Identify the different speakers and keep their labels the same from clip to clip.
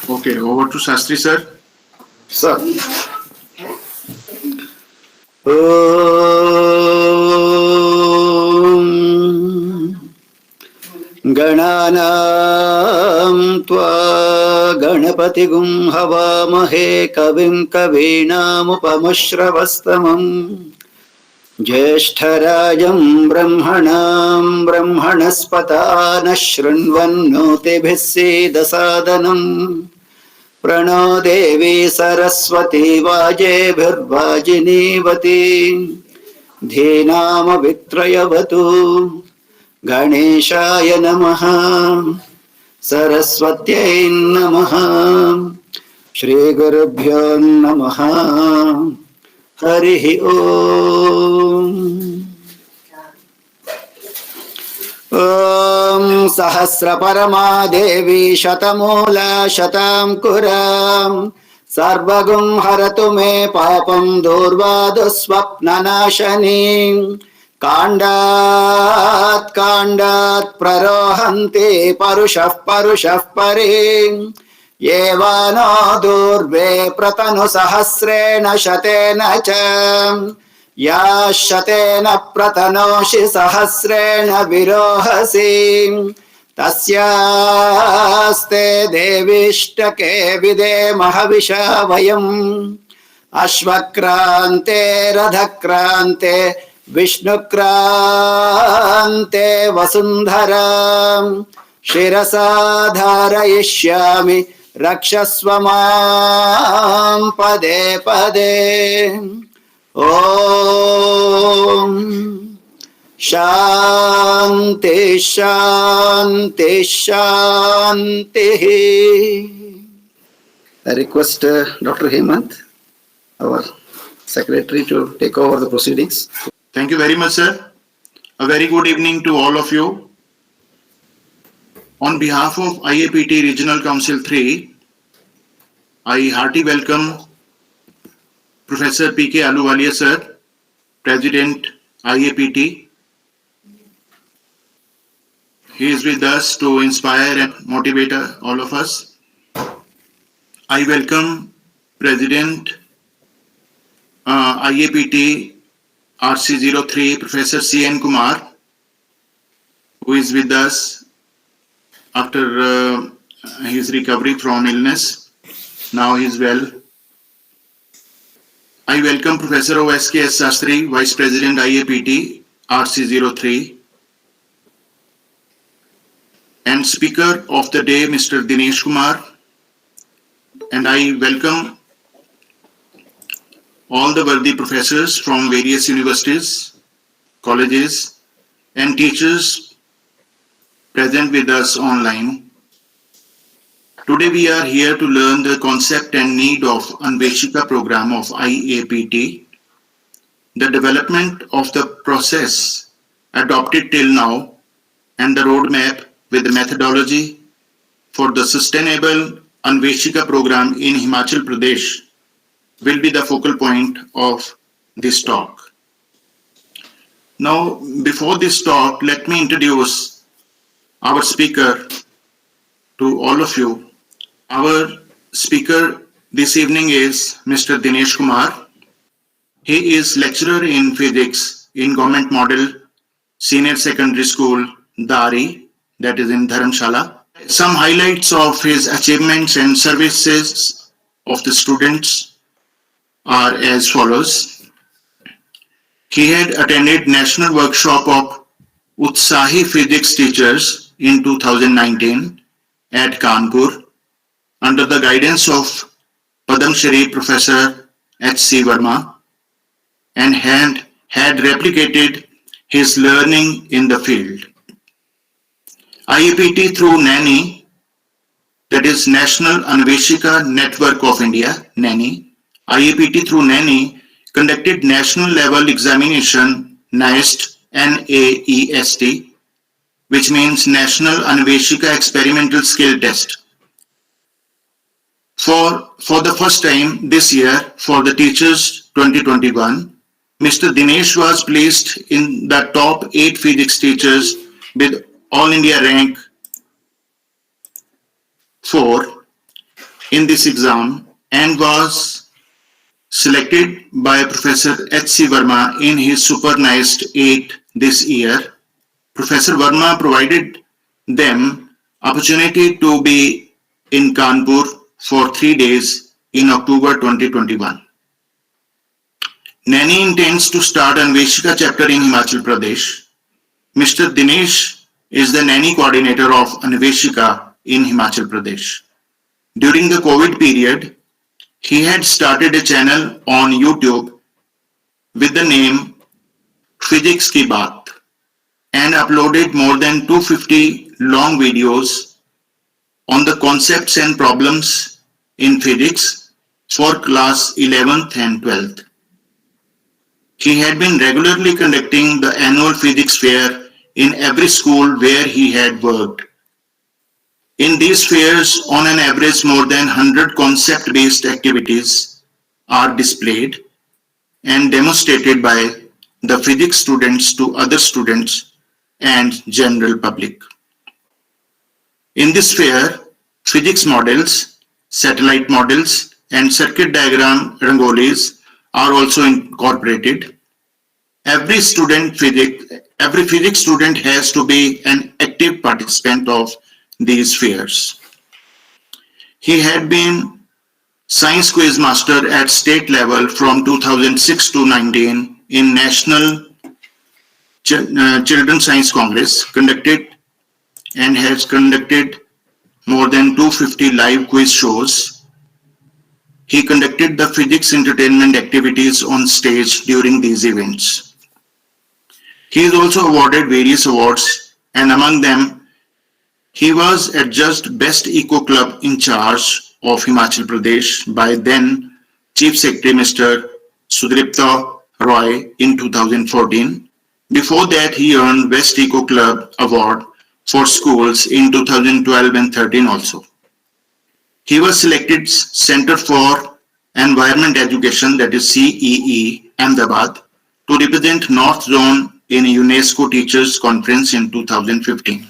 Speaker 1: Okay, over to Shastri sir.
Speaker 2: Sir. गणानां त्वा गणपतिगुं हवामहे कविं कवीनामुपमश्रवस्तमम् ज्येष्ठराजं ब्रह्मणां ब्रह्मणस्पता न शृण्वन्नोतिभिः सीदसादनम् प्रणो देवी सरस्वती वाजेभिर्वाजिनीवती धीनामवित्रयवतु गणेशाय नमः सरस्वत्यै नमः श्रीगुरुभ्यो नमः हरिः ओम् ॐ सहस्रपरमा देवी शतमूला शतांकुरां सर्वगुं हरतु मे पापं दूर्वादुःस्वप्ननाशनीं काण्डात् काण्डात् प्ररोहन्ति परुषः परें येवानो दूर्वे प्रतनुसहस्रेण शतेन च या शतेन प्रतनोषि सहस्रेण विरोहसि तस्यास्ते देवीष्टके विदेमः विशा वयम् अश्वक्रान्ते रथक्रान्ते विष्णुक्रान्ते वसुन्धराम् शिरसा धारयिष्यामि रक्षस्व मां पदे पदे ॐ शान्ति शान्ति शान्तिः. I request Dr. Hemant, our secretary, to take over the proceedings.
Speaker 1: Thank you very much, sir. A very good evening to all of you. On behalf of IAPT Regional Council 3, I heartily welcome Professor P.K. Ahluwalia sir, President IAPT. He is with us to inspire and motivate all of us. I welcome President IAPT RC03, Professor C.N. Kumar, who is with us after his recovery from illness. Now he is well. I welcome Professor O.S.K.S. Shastri, Vice President IAPT RC03, and Speaker of the Day, Mr. Dinesh Kumar. And I welcome all the worthy professors from various universities, colleges, and teachers present with us online. Today we are here to learn the concept and need of Anveshika program of IAPT, the development of the process adopted till now, and the roadmap with the methodology for the sustainable Anveshika program in Himachal Pradesh will be the focal point of this talk. Now, before this talk, let me introduce our speaker to all of you. Our speaker this evening is Mr. Dinesh Kumar. He is lecturer in physics in Government Model Senior Secondary School, Dari, that is in Dharamshala. Some highlights of his achievements and services of the students are as follows. He had attended National Workshop of Utsahi Physics Teachers in 2019 at Kanpur under the guidance of Padam Shri Professor H.C. Verma, and had replicated his learning in the field. IAPT through NANI, that is National Anveshika Network of India, NANI, IAPT through NANI conducted national level examination, NAEST, NAEST, which means National Anveshika Experimental Skill Test. For the first time this year, for the teachers 2021, Mr. Dinesh was placed in the top 8 physics teachers with All India rank 4. in this exam and was selected by Professor H.C. Verma in his Supernised 8 this year. Professor Verma provided them opportunity to be in Kanpur for 3 days in October 2021. NANI intends to start Anveshika chapter in Himachal Pradesh. Mr. Dinesh is the NANI coordinator of Anveshika in Himachal Pradesh. During the COVID period, he had started a channel on YouTube with the name Physics Ki Baat and uploaded more than 250 long videos on the concepts and problems in physics for class 11th and 12th. He had been regularly conducting the annual physics fair in every school where he had worked. In these fairs, on an average, more than 100 concept-based activities are displayed and demonstrated by the physics students to other students and general public. In this fair, physics models, satellite models, and circuit diagram rangolis are also incorporated. Every physics student has to be an active participant of these fairs. He had been science quiz master at state level from 2006 to 19 in National Children's Science Congress conducted and has conducted more than 250 live quiz shows. He conducted the physics entertainment activities on stage during these events. He is also awarded various awards, and among them, he was adjudged Best Eco Club in Charge of Himachal Pradesh by then Chief Secretary Mr. Sudripta Roy in 2014. Before that, he earned Best Eco Club Award for schools in 2012 and 13 also. He was selected Center for Environment Education, that is CEE, Ahmedabad, to represent North Zone in a UNESCO Teachers Conference in 2015.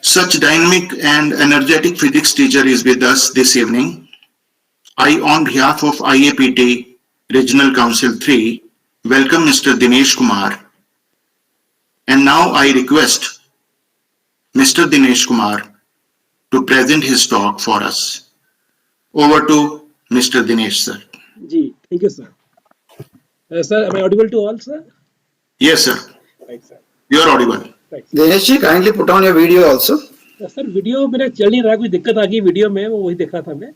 Speaker 1: Such dynamic and energetic physics teacher is with us this evening. I, on behalf of IAPT Regional Council 3, welcome Mr. Dinesh Kumar. And now I request Mr. Dinesh Kumar to present his talk for us. Over to Mr. Dinesh, sir.
Speaker 3: Ji, thank you, sir. Sir, am I audible to all, sir?
Speaker 1: Yes, sir.
Speaker 3: Right, sir.
Speaker 1: You are audible.
Speaker 3: Right.
Speaker 2: Dinesh ji, kindly put on your video also.
Speaker 3: Sir video मेरा चल नहीं रहा, कोई दिक्कत आ गई video में, वो वही देख रहा था मैं.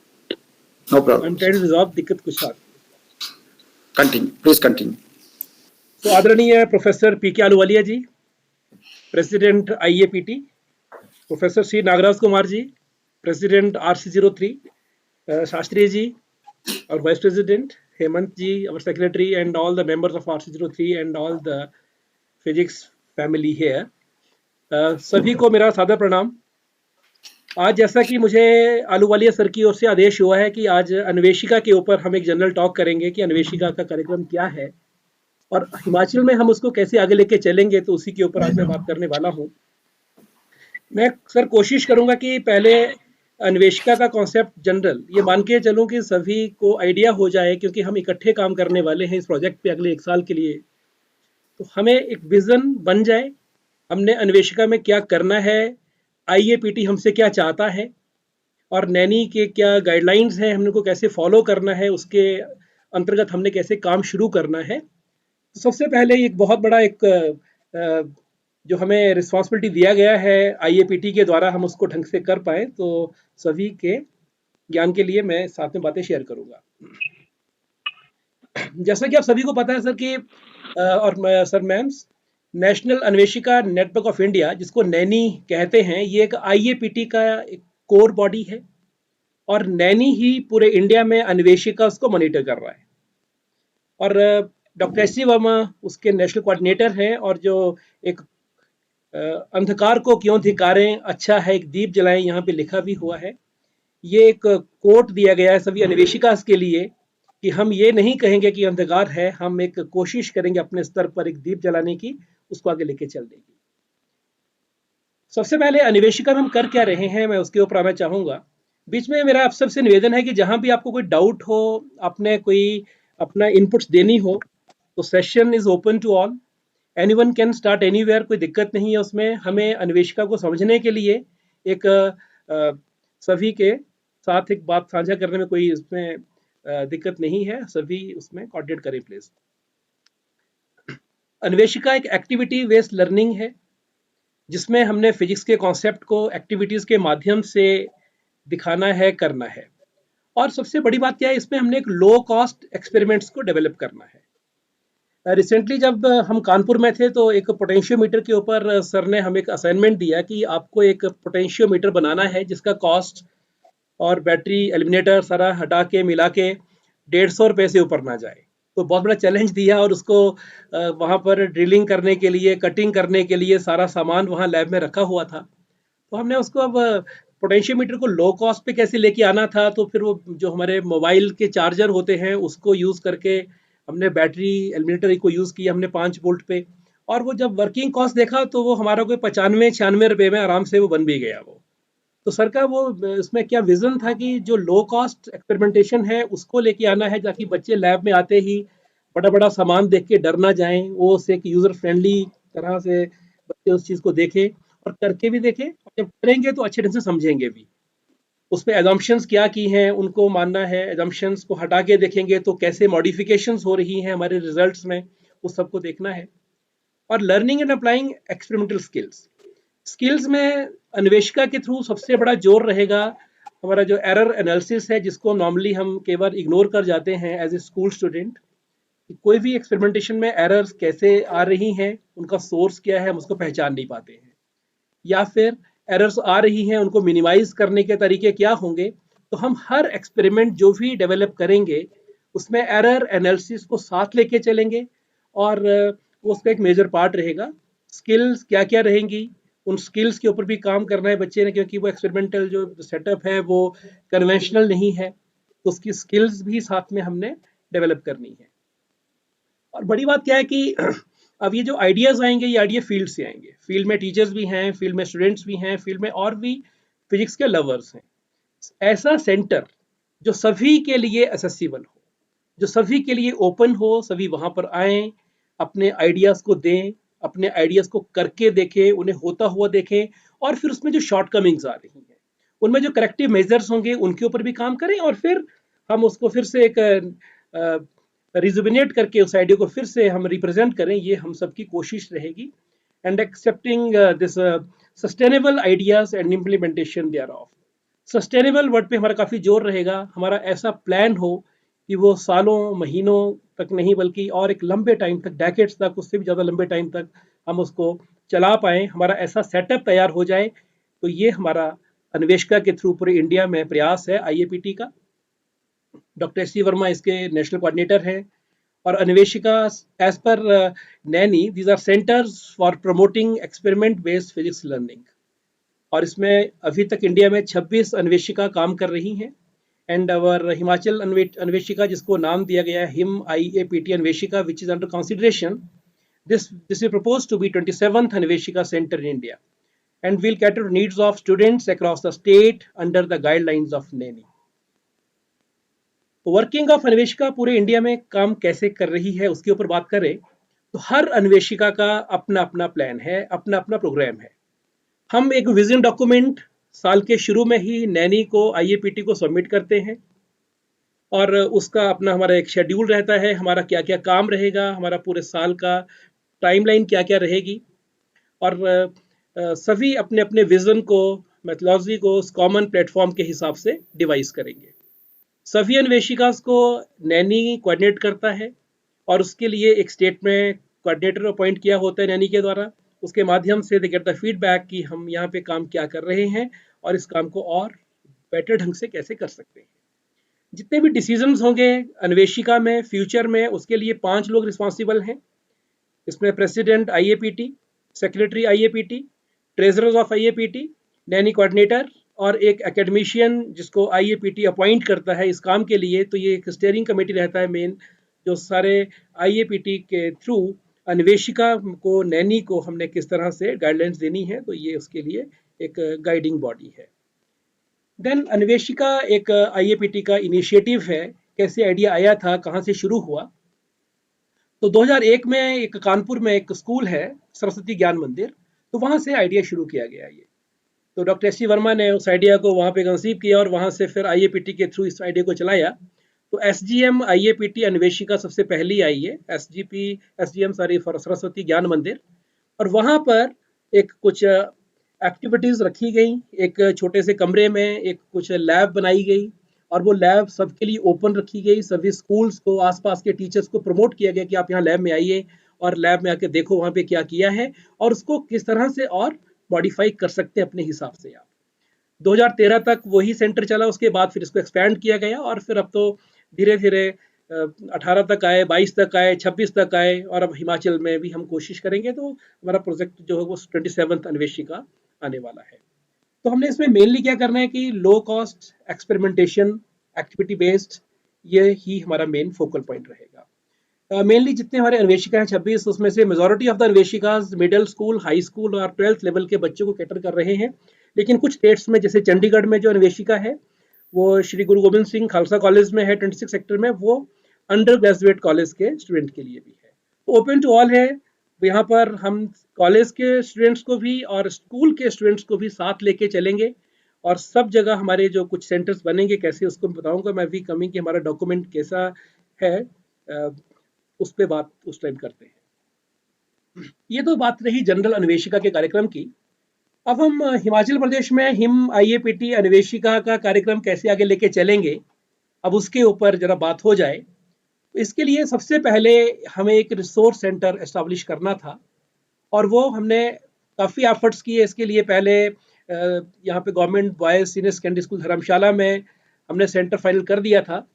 Speaker 2: No problem.
Speaker 3: I'm trying to resolve दिक्कत कुछ आ.
Speaker 2: Continue. Please continue.
Speaker 3: तो आदरणीय professor P K Ahluwalia ji, president IAPT, professor Shri Nagaraj Kumar ji, president RC03, Shastri ji, और vice president Hemant ji, our secretary and all the members of RC03 and all the physics family here. सभी को मेरा सादर प्रणाम. आज जैसा कि मुझे आलूवालिया सर की ओर से आदेश हुआ है कि आज अन्वेषिका के ऊपर हम एक जनरल टॉक करेंगे कि अन्वेषिका का कार्यक्रम क्या है और हिमाचल में हम उसको कैसे आगे लेके चलेंगे, तो उसी के ऊपर आज मैं बात करने वाला हूँ. मैं सर कोशिश करूंगा कि पहले अन्वेषिका का कॉन्सेप्ट जनरल ये मान के चलूँ कि सभी को आइडिया हो जाए, क्योंकि हम इकट्ठे काम करने वाले हैं इस प्रोजेक्ट पे अगले 1 साल के लिए. तो हमें एक विजन बन जाए, हमने अन्वेषिका में क्या करना है, आईएपीटी हमसे क्या चाहता है और नैनी के क्या गाइडलाइंस हैं, हमने को कैसे फॉलो करना है, उसके अंतर्गत हमने कैसे काम शुरू करना है. तो सबसे पहले एक बहुत बड़ा एक जो हमें रिस्पॉन्सिबिलिटी दिया गया है आईएपीटी के द्वारा, हम उसको ढंग से कर पाए, तो सभी के ज्ञान के लिए मैं साथ में बातें शेयर करूंगा. जैसा कि आप सभी को पता है सर कि और sir ma'ams, national Anveshika network of India, जिसको नैनी कहते हैं, ये एक आईएपीटी का एक कोर बॉडी है और नैनी ही पूरे इंडिया में अन्वेषिका उसको मॉनिटर कर रहा है. और डॉक्टर एस.सी. वर्मा उसके नेशनल कोऑर्डिनेटर हैं. और जो एक अंधकार को क्यों धिकारें, अच्छा है एक दीप जलाएं, यहाँ पे लिखा भी हुआ है. ये एक कोट दिया गया है सभी अन्वेषिका के लिए कि हम ये नहीं कहेंगे कि अंधकार है, हम एक कोशिश करेंगे अपने स्तर पर एक दीप जलाने की, उसको आगे लेके चलने की. सबसे पहले अन्वेषिका में हम कर क्या रहे हैं, मैं उसके ऊपर आना चाहूँगा। बीच में मेरा आप सबसे निवेदन है कि जहाँ भी आपको कोई डाउट हो, आपने कोई अपना इनपुट्स देनी हो, तो session is open to all. Anyone can start anywhere, कोई दिक्कत नहीं है उसमें। हमें अन्वेषिका को समझने के लिए एक सभी के साथ एक बात साझा करने में कोई इसमें दिक्कत नहीं है, सभी उसमें कोऑर्डिनेट करें प्लीज। अन्वेषिका एक एक्टिविटी बेस्ड लर्निंग है जिसमें हमने फिजिक्स के कॉन्सेप्ट को एक्टिविटीज के माध्यम से दिखाना है, करना है। और सबसे बड़ी बात क्या है, इसमें हमने एक लो कॉस्ट एक्सपेरिमेंट्स को डेवलप करना है। रिसेंटली जब हम कानपुर में थे तो एक पोटेंशियोमीटर के ऊपर सर ने हमें एक असाइनमेंट दिया कि आपको एक पोटेंशियोमीटर बनाना है जिसका कॉस्ट और बैटरी एलिमिनेटर सारा हटा के मिला के 150 रुपये से ऊपर ना जाए। तो बहुत बड़ा चैलेंज दिया और उसको वहाँ पर ड्रिलिंग करने के लिए, कटिंग करने के लिए सारा सामान वहाँ लैब में रखा हुआ था। तो हमने उसको अब पोटेंशियोमीटर को लो कॉस्ट पे कैसे लेके आना था, तो फिर वो जो हमारे मोबाइल के चार्जर होते हैं उसको यूज़ करके हमने बैटरी एलिमिनेटर को यूज़ किया हमने 5 वोल्ट पे। और वो जब वर्किंग कॉस्ट देखा तो वो हमारा कोई 95-96 रुपये में आराम से वो बन भी गया वो। तो सर का वो इसमें क्या विजन था कि जो लो कॉस्ट एक्सपेरिमेंटेशन है उसको लेके आना है, ताकि बच्चे लैब में आते ही बड़ा बड़ा सामान देख के डर ना जाएं, वो उससे एक यूजर फ्रेंडली तरह से बच्चे उस चीज को देखें और करके भी देखें। और जब करेंगे तो अच्छे ढंग से समझेंगे भी। उस पर एजम्पशंस क्या की हैं उनको मानना है, एजम्पशंस को हटा के देखेंगे तो कैसे मॉडिफिकेशंस हो रही हैं हमारे रिजल्ट्स में, उस सबको देखना है। और learning and applying experimental skills में अन्वेषिका के थ्रू सबसे बड़ा जोर रहेगा हमारा जो एरर एनालिसिस है, जिसको नॉर्मली हम केवल इग्नोर कर जाते हैं एज ए स्कूल स्टूडेंट। कोई भी एक्सपेरिमेंटेशन में एरर्स कैसे आ रही हैं, उनका सोर्स क्या है, हम उसको पहचान नहीं पाते हैं। या फिर एरर्स आ रही हैं, उनको मिनिमाइज करने के तरीके क्या होंगे। तो हम हर एक्सपेरिमेंट जो भी डेवलप करेंगे उसमें एरर एनालिसिस को साथ लेके चलेंगे और उसका एक मेजर पार्ट रहेगा। स्किल्स क्या क्या रहेंगी, उन स्किल्स के ऊपर भी काम करना है बच्चे ने, क्योंकि वो एक्सपेरिमेंटल जो सेटअप है वो कन्वेंशनल नहीं है, तो उसकी स्किल्स भी साथ में हमने डेवलप करनी है। और बड़ी बात क्या है कि अब ये जो आइडियाज आएंगे ये आइडिया फील्ड से आएंगे। फील्ड में टीचर्स भी हैं, फील्ड में स्टूडेंट्स भी हैं, फील्ड में और भी फिजिक्स के लवर्स हैं। ऐसा सेंटर जो सभी के लिए एसेसिबल हो, जो सभी के लिए ओपन हो, सभी वहां पर आए, अपने आइडियाज को दें, अपने आइडियाज को करके देखें, उन्हें होता हुआ देखें, और फिर उसमें जो शॉर्टकमिंग्स आ रही हैं उनमें जो करेक्टिव मेजर्स होंगे उनके ऊपर भी काम करें, और फिर हम उसको फिर से एक रिजुबिनेट करके उस आइडिया को फिर से हम रिप्रेजेंट करें। ये हम सबकी कोशिश रहेगी। And excepting this sustainable ideas and implementation thereof. Sustainable word पे हमारा काफ़ी जोर रहेगा। हमारा ऐसा प्लान हो कि वो सालों महीनों तक नहीं बल्कि और एक लंबे टाइम तक, डेकेड्स तक, उससे भी ज़्यादा लंबे टाइम तक हम उसको चला पाएँ, हमारा ऐसा सेटअप तैयार हो जाए। तो ये हमारा अन्वेषिका के थ्रू पूरे इंडिया में प्रयास है आईएपीटी का। डॉक्टर एस सी वर्मा इसके नेशनल कोऑर्डिनेटर हैं। और Anveshika as per NANI, these are centres for promoting experiment based physics learning. और इसमें अभी तक इंडिया में 26 अन्वेषिका काम कर रही हैं। एंड अवर हिमाचल अन्वेषिका, जिसको नाम दिया गया है Him IAPT Anveshika, which is under consideration, this is proposed to be 27th Anveshika center in India and will cater to needs of students across the state under the guidelines of NANI. Working of Anveshika पूरे India में काम कैसे कर रही है उसके ऊपर बात करें तो हर अन्वेषिका का अपना अपना प्लान है, अपना अपना प्रोग्राम है। हम एक विजन डॉक्यूमेंट साल के शुरू में ही नैनी को, IAPT को सबमिट करते हैं और उसका अपना हमारा एक शेड्यूल रहता है, हमारा क्या क्या काम रहेगा, हमारा पूरे साल का टाइमलाइन क्या क्या रहेगी। और सभी अपने अपने विजन को, मेथोलॉजी को उस कॉमन प्लेटफॉर्म के हिसाब से डिवाइस करेंगे। सभी अन्वेषिकास को नैनी कोऑर्डिनेट करता है और उसके लिए एक स्टेट में कोऑर्डिनेटर अपॉइंट किया होता है नैनी के द्वारा। उसके माध्यम से दे गेट द फीडबैक कि हम यहाँ पे काम क्या कर रहे हैं और इस काम को और बेटर ढंग से कैसे कर सकते हैं। जितने भी डिसीजंस होंगे अन्वेषिका में फ्यूचर में, उसके लिए 5 लोग रिस्पॉन्सिबल हैं। इसमें president IAPT, secretary IAPT, treasurers of IAPT, Naini coordinator और एक एकेडमिशियन जिसको IAPT अपॉइंट करता है इस काम के लिए। तो ये एक स्टीयरिंग कमेटी रहता है मेन, जो सारे IAPT के थ्रू अन्वेषिका को, नैनी को हमने किस तरह से गाइडलाइंस देनी है, तो ये उसके लिए एक गाइडिंग बॉडी है। देन अन्वेषिका एक आईएपीटी का इनिशिएटिव है। कैसे आइडिया आया था, कहाँ से शुरू हुआ? तो 2001 में एक कानपुर में एक स्कूल है, सरस्वती ज्ञान मंदिर, तो वहाँ से आइडिया शुरू किया गया ये। तो डॉक्टर एस सी वर्मा ने उस आइडिया को वहाँ पे कंसीव किया और वहाँ से फिर आईएपीटी के थ्रू इस आइडिया को चलाया। तो एसजीएम आईएपीटी अन्वेषिका सबसे पहली आई है, एसजीएम सॉरी फॉर सरस्वती ज्ञान मंदिर। और वहाँ पर एक कुछ एक्टिविटीज रखी गई, एक छोटे से कमरे में एक कुछ लैब बनाई गई और वो लैब सबके लिए ओपन रखी गई। सभी स्कूल्स को, आसपास के टीचर्स को प्रमोट किया गया कि आप यहाँ लैब में आइए और लैब में आके देखो वहाँ पे क्या किया है और उसको किस तरह से और मॉडिफाई कर सकते हैं अपने हिसाब से आप। 2013 तक वही सेंटर चला, उसके बाद फिर इसको एक्सपैंड किया गया और फिर अब तो धीरे धीरे 18 तक आए, 22 तक आए, 26 तक आए और अब हिमाचल में भी हम कोशिश करेंगे तो हमारा प्रोजेक्ट जो है वो 27th अन्वेषिका आने वाला है। तो हमने इसमें मेनली क्या करना है कि low cost experimentation, activity based, ये ही हमारा मेन फोकल पॉइंट रहेगा। मेनली जितने हमारे अन्वेषिका हैं 26, उसमें से majority of the Anveshikas middle school, high school और 12th लेवल के बच्चों को कैटर कर रहे हैं। लेकिन कुछ स्टेट्स में, जैसे चंडीगढ़ में जो अन्वेषिका है वो श्री गुरु गोबिंद सिंह खालसा कॉलेज में है 26 सेक्टर में, वो अंडर ग्रेजुएट कॉलेज के स्टूडेंट के लिए भी है। ओपन टू ऑल है। यहाँ पर हम कॉलेज के स्टूडेंट्स को भी और स्कूल के स्टूडेंट्स को भी साथ लेके चलेंगे और सब जगह हमारे जो कुछ सेंटर्स बनेंगे कैसे उसको बताऊंगा मैं भी कमिंग कि हमारा डॉक्यूमेंट कैसा है, उस पर बात उस टाइम करते हैं। ये तो बात रही जनरल अन्वेषिका के कार्यक्रम की। अब हम हिमाचल प्रदेश में हिम आईएपीटी अन्वेषिका का कार्यक्रम कैसे आगे लेके चलेंगे, अब उसके ऊपर जरा बात हो जाए। तो इसके लिए सबसे पहले हमें एक रिसोर्स सेंटर एस्टैब्लिश करना था और वो हमने काफ़ी एफर्ट्स किए इसके लिए। पहले यहाँ पे government boys senior secondary school Dharamshala में हमने सेंटर फाइनल कर दिया था,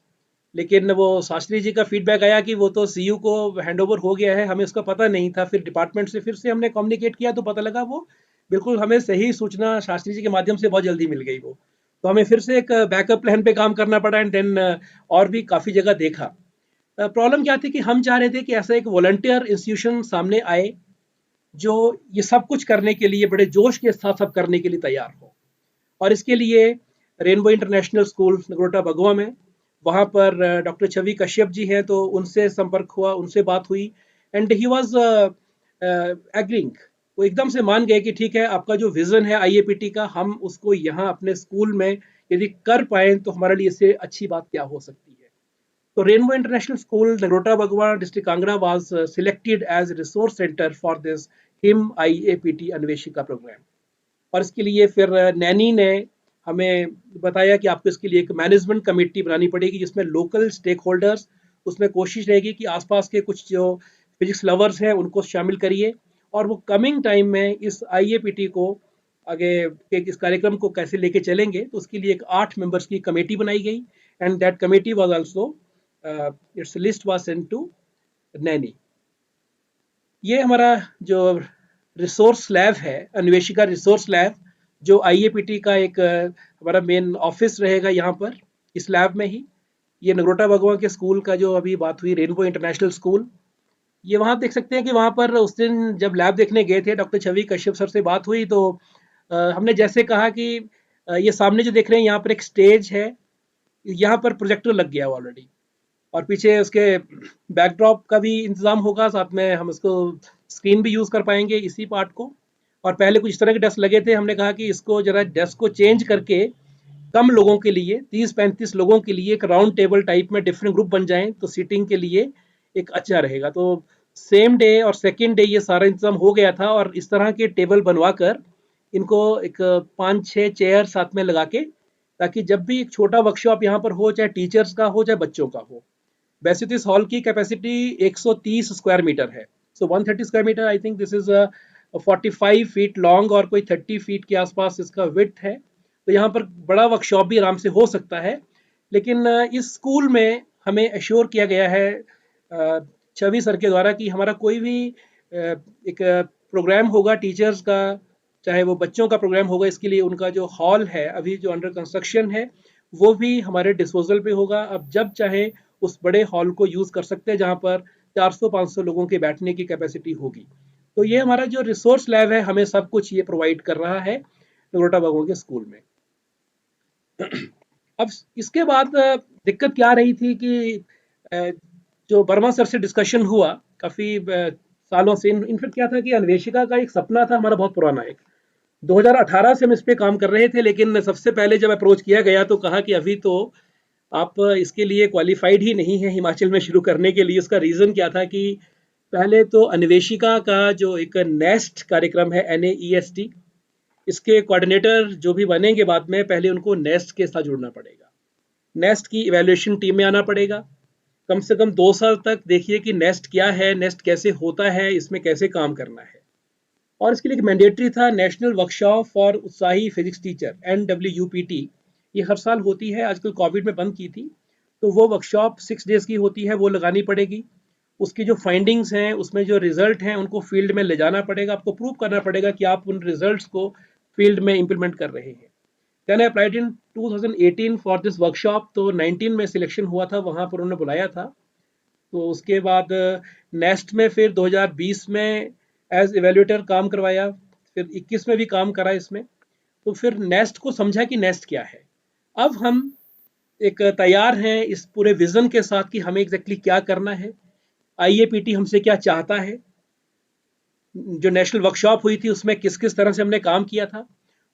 Speaker 3: लेकिन वो शास्त्री जी का फीडबैक आया कि वो तो सीयू को हैंडओवर हो गया है, हमें उसका पता नहीं था। फिर डिपार्टमेंट से फिर से हमने कम्युनिकेट किया तो पता लगा वो बिल्कुल हमें सही सूचना शास्त्री जी के माध्यम से बहुत जल्दी मिल गई वो। तो हमें फिर से एक बैकअप प्लान पे काम करना पड़ा एंड देन और भी काफ़ी जगह देखा। प्रॉब्लम क्या थी कि हम चाह रहे थे कि ऐसा एक वॉलंटियर इंस्टीट्यूशन सामने आए जो ये सब कुछ करने के लिए बड़े जोश के साथ सब करने के लिए तैयार हो। और इसके लिए रेनबो इंटरनेशनल स्कूल नगरोटा बगवा में, वहाँ पर डॉक्टर छवि कश्यप जी हैं, तो उनसे संपर्क हुआ, उनसे बात हुई एंड ही वाज एग्रीइंग। वो एकदम से मान गए कि ठीक है, आपका जो विजन है आईएपीटी का, हम उसको यहाँ अपने स्कूल में यदि कर पाए तो हमारे लिए इससे अच्छी बात क्या हो सकती है। तो rainbow international school Nagrota Bagwan, district Kangra was selected as resource centre for this Him IAPT Anveshika programme. और इसके लिए फिर नैनी ने हमें बताया कि आपको इसके लिए एक मैनेजमेंट कमेटी बनानी पड़ेगी जिसमें लोकल स्टेक होल्डर्स, उसमें कोशिश रहेगी कि आसपास के कुछ जो फिजिक्स लवर्स हैं उनको शामिल करिए और वो कमिंग टाइम में इस आईएपीटी को आगे इस कार्यक्रम को कैसे लेके चलेंगे। तो उसके लिए एक 8 मेंबर्स की कमेटी बनाई गई and that committee was also its list was sent to Naini. ये हमारा जो रिसोर्स लैब है, अन्वेषिका रिसोर्स लैब, जो आईएपीटी का एक हमारा मेन ऑफिस रहेगा यहाँ पर इस लैब में ही। ये नगरोटा बगवा के स्कूल का जो अभी बात हुई, रेनबो इंटरनेशनल स्कूल, ये वहाँ देख सकते हैं कि वहाँ पर उस दिन जब लैब देखने गए थे डॉक्टर छवि कश्यप सर से बात हुई तो हमने जैसे कहा कि ये सामने जो देख रहे हैं यहाँ पर एक स्टेज है, यहाँ पर प्रोजेक्टर लग गया ऑलरेडी और पीछे उसके बैकड्रॉप का भी इंतजाम होगा, साथ में हम उसको स्क्रीन भी यूज़ कर पाएंगे इसी पार्ट को। और पहले कुछ इस तरह के डेस्क लगे थे, हमने कहा कि इसको जरा डेस्क को चेंज करके कम लोगों के लिए, 30-35 लोगों के लिए एक राउंड टेबल टाइप में डिफरेंट ग्रुप बन जाएं तो सीटिंग के लिए एक अच्छा रहेगा। तो सेम डे और सेकेंड डे ये सारा इंतजाम हो गया था और इस तरह के टेबल बनवा कर इनको एक 5-6 चेयर साथ में लगा के, ताकि जब भी एक छोटा वर्कशॉप यहाँ पर हो, चाहे टीचर्स का हो चाहे बच्चों का हो। वैसे तो इस हॉल की कैपेसिटी 130 स्क्वायर मीटर है, so 130 square metre, I think this is 45 feet long और कोई 30 फीट के आसपास इसका विड्थ है। तो यहाँ पर बड़ा वर्कशॉप भी आराम से हो सकता है। लेकिन इस स्कूल में हमें एश्योर किया गया है छवि सर के द्वारा कि हमारा कोई भी एक प्रोग्राम होगा टीचर्स का, चाहे वो बच्चों का प्रोग्राम होगा, इसके लिए उनका जो हॉल है अभी जो अंडर कंस्ट्रक्शन है वो भी हमारे डिस्पोजल पे होगा। अब जब चाहे उस बड़े हॉल को यूज़ कर सकते हैं जहाँ पर 400-500 लोगों के बैठने की कैपेसिटी होगी। तो ये हमारा जो रिसोर्स लैब है हमें सब कुछ ये प्रोवाइड कर रहा है नगरोटा बागों के स्कूल में। अब इसके बाद दिक्कत क्या रही थी कि अ, जो वर्मा सर से डिस्कशन हुआ काफ़ी सालों से, इनफेक्ट क्या था कि अन्वेषिका का एक सपना था हमारा बहुत पुराना, एक 2018 से हम इस पे काम कर रहे थे, लेकिन सबसे पहले जब अप्रोच किया गया तो कहा कि अभी तो आप इसके लिए क्वालिफाइड ही नहीं है हिमाचल में शुरू करने के लिए। उसका रीज़न क्या था कि पहले तो अन्वेषिका का जो एक नेस्ट कार्यक्रम है NAEST, इसके कोऑर्डिनेटर जो भी बनेंगे बाद में, पहले उनको नेस्ट के साथ जुड़ना पड़ेगा, नेस्ट की इवैल्यूएशन टीम में आना पड़ेगा। कम से कम 2 साल तक देखिए कि नेस्ट क्या है, नेस्ट कैसे होता है, इसमें कैसे काम करना है। और इसके लिए एक मैंडेटरी था नेशनल वर्कशॉप फॉर उत्साही फिजिक्स टीचर NWUPT। ये हर साल होती है, आजकल कोविड में बंद की थी, तो वो वर्कशॉप 6 डेज की होती है, वो लगानी पड़ेगी। उसकी जो फाइंडिंग्स हैं, उसमें जो रिजल्ट हैं, उनको फील्ड में ले जाना पड़ेगा, आपको प्रूव करना पड़ेगा कि आप उन रिजल्ट्स को फील्ड में इम्प्लीमेंट कर रहे हैं। Then I applied in 2018 for this workshop, तो 19 में सिलेक्शन हुआ था, वहाँ पर उन्होंने बुलाया था। तो उसके बाद नेस्ट में फिर 2020 में एज एवेल्यूएटर काम करवाया, फिर 21 में भी काम करा इसमें। तो फिर नेस्ट को समझा कि नेस्ट क्या है। अब हम एक तैयार हैं इस पूरे विजन के साथ कि हमें एग्जैक्टली क्या करना है, IAPT हमसे क्या चाहता है, जो नेशनल वर्कशॉप हुई थी उसमें किस किस तरह से हमने काम किया था,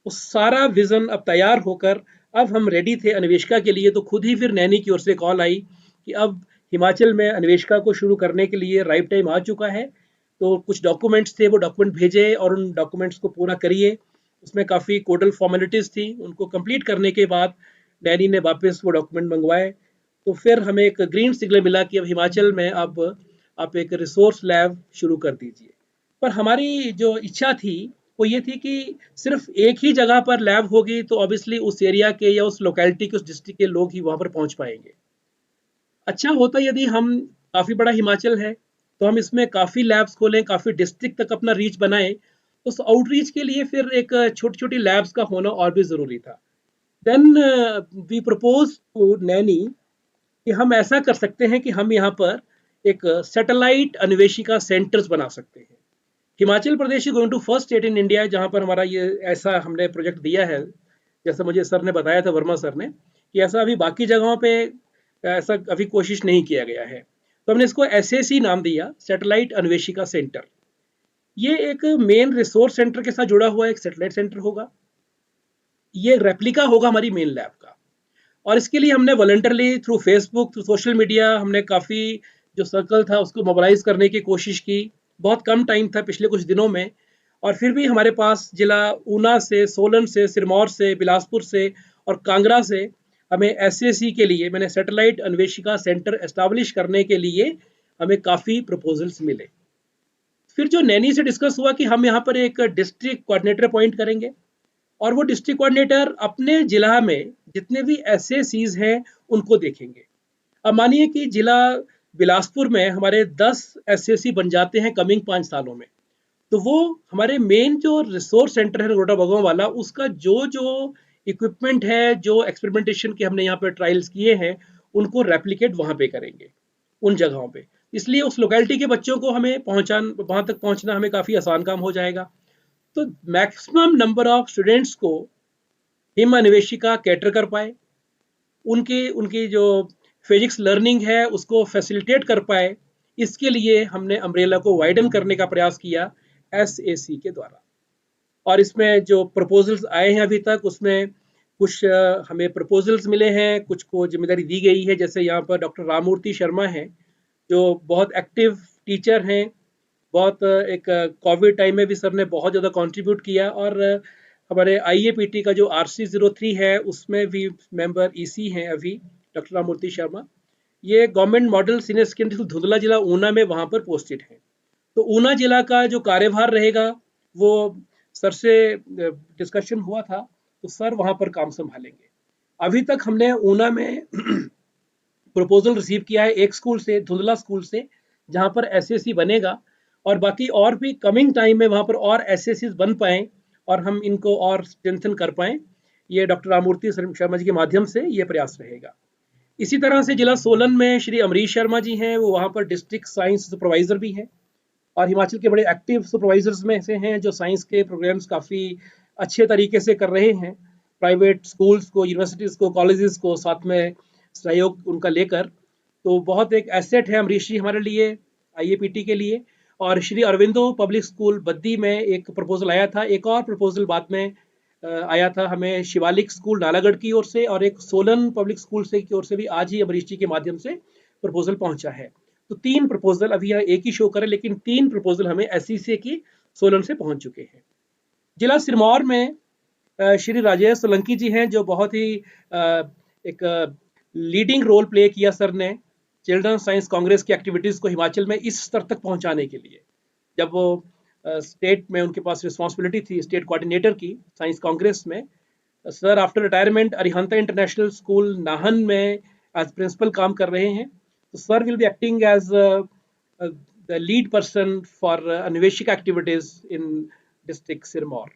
Speaker 3: वो सारा विजन अब तैयार होकर अब हम रेडी थे अन्वेषिका के लिए। तो खुद ही फिर नैनी की ओर से कॉल आई कि अब हिमाचल में अन्वेषिका को शुरू करने के लिए राइट टाइम आ चुका है। तो कुछ डॉक्यूमेंट्स थे, वो डॉक्यूमेंट भेजे और उन डॉक्यूमेंट्स को पूरा करिए। उसमें काफ़ी कोडल फॉर्मेलिटीज़ थी, उनको कंप्लीट करने के बाद नैनी ने वापस वो डॉक्यूमेंट मंगवाए। तो फिर हमें एक ग्रीन सिग्नल मिला कि अब हिमाचल में अब आप एक रिसोर्स लैब शुरू कर दीजिए। पर हमारी जो इच्छा थी वो ये थी कि सिर्फ एक ही जगह पर लैब होगी तो ऑब्वियसली उस एरिया के या उस लोकेलिटी के, उस डिस्ट्रिक्ट के लोग ही वहाँ पर पहुँच पाएंगे। अच्छा होता यदि हम, काफ़ी बड़ा हिमाचल है तो हम इसमें काफ़ी लैब्स खोलें, काफ़ी डिस्ट्रिक्ट तक अपना रीच बनाएं। तो उस आउटरीच के लिए फिर एक छोटी छोटी लैब्स का होना और भी ज़रूरी था। Then we propose to Naini कि हम ऐसा कर सकते हैं कि हम यहाँ पर एक सैटेलाइट अन्वेषिका सेंटर्स बना सकते हैं। Himachal Pradesh is going to first state in India जहाँ पर हमारा ये ऐसा हमने प्रोजेक्ट दिया है। जैसा मुझे सर ने बताया था, वर्मा सर ने, कि ऐसा अभी बाकी जगहों पे ऐसा अभी कोशिश नहीं किया गया है। तो हमने इसको SAC नाम दिया, सैटेलाइट अन्वेषिका सेंटर। ये एक मेन रिसोर्स सेंटर के साथ जुड़ा हुआ एक सैटेलाइट सेंटर होगा। ये रेप्लिका होगा हमारी मेन लैब का। और इसके लिए हमने voluntarily through Facebook, through social media, हमने काफ़ी जो सर्कल था उसको मोबिलाइज करने की कोशिश की। बहुत कम टाइम था पिछले कुछ दिनों में, और फिर भी हमारे पास जिला ऊना से, सोलन से, सिरमौर से, बिलासपुर से और कांगड़ा से हमें SAC के लिए, मैंने सैटेलाइट अन्वेषिका सेंटर एस्टाब्लिश करने के लिए हमें काफ़ी प्रपोजल्स मिले। फिर जो नैनी से डिस्कस हुआ कि हम यहाँ पर एक डिस्ट्रिक्ट कोऑर्डिनेटर अपॉइंट करेंगे, और वो डिस्ट्रिक्ट कोऑर्डिनेटर अपने जिला में जितने भी SACs हैं उनको देखेंगे। अब मानिए कि जिला बिलासपुर में हमारे 10 SAC बन जाते हैं कमिंग 5 सालों में, तो वो हमारे मेन जो रिसोर्स सेंटर है नगरोटा बागों वाला, उसका जो जो इक्विपमेंट है, जो एक्सपेरिमेंटेशन के हमने यहाँ पे ट्रायल्स किए हैं, उनको रेप्लिकेट वहाँ पे करेंगे उन जगहों पे। इसलिए उस लोकेलिटी के बच्चों को हमें वहाँ तक पहुँचना हमें काफ़ी आसान काम हो जाएगा। तो मैक्सिमम नंबर ऑफ स्टूडेंट्स को हिम अन्वेषिका कैटर कर पाए, उनकी जो फिजिक्स लर्निंग है उसको फैसिलिटेट कर पाए, इसके लिए हमने अम्ब्रेला को वाइडन करने का प्रयास किया SAC के द्वारा। और इसमें जो प्रपोजल्स आए हैं अभी तक, उसमें कुछ हमें प्रपोजल्स मिले हैं, कुछ को जिम्मेदारी दी गई है। जैसे यहाँ पर डॉक्टर राममूर्ति शर्मा हैं जो बहुत एक्टिव टीचर हैं, बहुत एक कोविड टाइम में भी सर ने बहुत ज़्यादा कंट्रीब्यूट किया। और हमारे IAPT का जो RC03 है उसमें भी मेंबर EC हैं अभी डॉक्टर राममूर्ति शर्मा। ये government model senior secondary school धुंधला जिला ऊना में वहाँ पर पोस्टेड हैं। तो ऊना जिला का जो कार्यभार रहेगा वो सर से डिस्कशन हुआ था, तो सर वहाँ पर काम संभालेंगे। अभी तक हमने ऊना में प्रपोजल रिसीव किया है एक स्कूल से, धुंधला स्कूल से, जहाँ पर SAC बनेगा, और बाकी और भी कमिंग टाइम में वहाँ पर और SACs बन पाएँ और हम इनको और स्ट्रेंथन कर पाएँ। ये डॉक्टर राममूर्ति शर्मा जी के माध्यम से ये प्रयास रहेगा। इसी तरह से जिला सोलन में श्री अमरीश शर्मा जी हैं, वो वहाँ पर डिस्ट्रिक्ट साइंस सुपरवाइजर भी हैं और हिमाचल के बड़े एक्टिव सुपरवाइजर्स में से हैं जो साइंस के प्रोग्राम्स काफ़ी अच्छे तरीके से कर रहे हैं, प्राइवेट स्कूल्स को, यूनिवर्सिटीज़ को, कॉलेजेस को साथ में सहयोग उनका लेकर। तो बहुत एक एसेट है अमरीश जी हमारे लिए, आईएपीटी के लिए। और श्री अरविंदो पब्लिक स्कूल बद्दी में एक प्रपोजल आया था, एक और प्रपोजल बाद में आया था हमें शिवालिक स्कूल नालागढ़ की ओर से, और एक सोलन पब्लिक स्कूल से की ओर से भी आज ही अमरीश जी के माध्यम से प्रपोजल पहुंचा है। तो 3 प्रपोजल, अभी यहाँ एक ही शो करे लेकिन 3 प्रपोजल हमें एसईसीए की सोलन से पहुंच चुके हैं। जिला सिरमौर में श्री राजेश सोलंकी जी हैं जो बहुत ही एक लीडिंग रोल प्ले किया सर ने चिल्ड्रन साइंस कांग्रेस की एक्टिविटीज़ को हिमाचल में इस स्तर तक पहुंचाने के लिए। जब वो स्टेट में उनके पास रिस्पॉन्सिबिलिटी थी स्टेट कोऑर्डिनेटर की साइंस कांग्रेस में, sir after retirement Arihanta international school Nahan में एज प्रिंसिपल काम कर रहे हैं। तो sir will be acting as the lead person for Anveshika activities in district Sirmaur.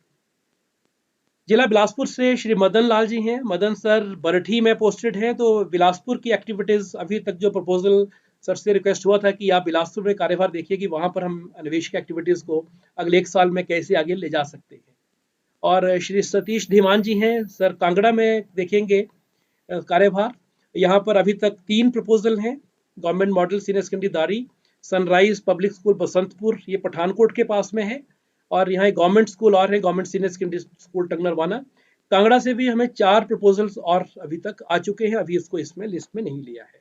Speaker 3: जिला बिलासपुर से श्री मदन लाल जी हैं, मदन सर बरठी में पोस्टेड हैं। तो बिलासपुर की एक्टिविटीज़ अभी तक जो प्रपोजल सर से रिक्वेस्ट हुआ था कि आप बिलासपुर में कार्यभार देखिए कि वहाँ पर हम अन्वेषक एक्टिविटीज़ को अगले 1 साल में कैसे आगे ले जा सकते हैं। और श्री सतीश धीमान जी हैं, सर कांगड़ा में देखेंगे कार्यभार। यहाँ पर अभी तक 3 प्रपोजल हैं, गवर्नमेंट मॉडल सीनियर सेकेंडरी दारी, सनराइज पब्लिक स्कूल बसंतपुर, ये पठानकोट के पास में है, और यहाँ एक गवर्नमेंट स्कूल और है, government senior secondary school Tangnarwana. Kangra से भी हमें 4 प्रपोजल्स और अभी तक आ चुके हैं, अभी इसको इसमें लिस्ट में नहीं लिया है।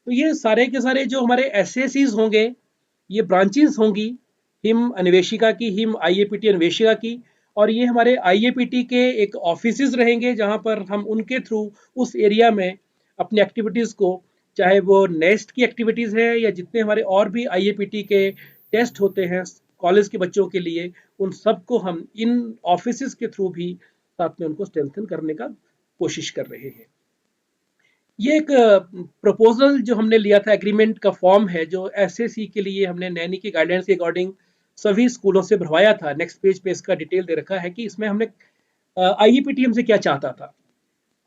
Speaker 3: तो ये सारे के सारे जो हमारे एसएसीज होंगे, ये ब्रांचेस होंगी हिम अन्वेषिका की, हिम आईएपीटी अन्वेषिका की, और ये हमारे आईएपीटी के एक ऑफिसेज रहेंगे जहाँ पर हम उनके थ्रू उस एरिया में अपनी एक्टिविटीज़ को, चाहे वो नेस्ट की एक्टिविटीज़ है या जितने हमारे और भी आईएपीटी के टेस्ट होते हैं कॉलेज के बच्चों के लिए, उन सबको हम इन ऑफिसेज के थ्रू भी साथ में उनको स्ट्रेंथन करने का कोशिश कर रहे हैं। ये एक प्रपोजल जो हमने लिया था, एग्रीमेंट का फॉर्म है जो एसएसी के लिए हमने नैनी की गाइडेंस के अकॉर्डिंग सभी स्कूलों से भरवाया था। नेक्स्ट पेज पे इसका डिटेल दे रखा है कि इसमें हमने आईएपीटी हमसे क्या चाहता था।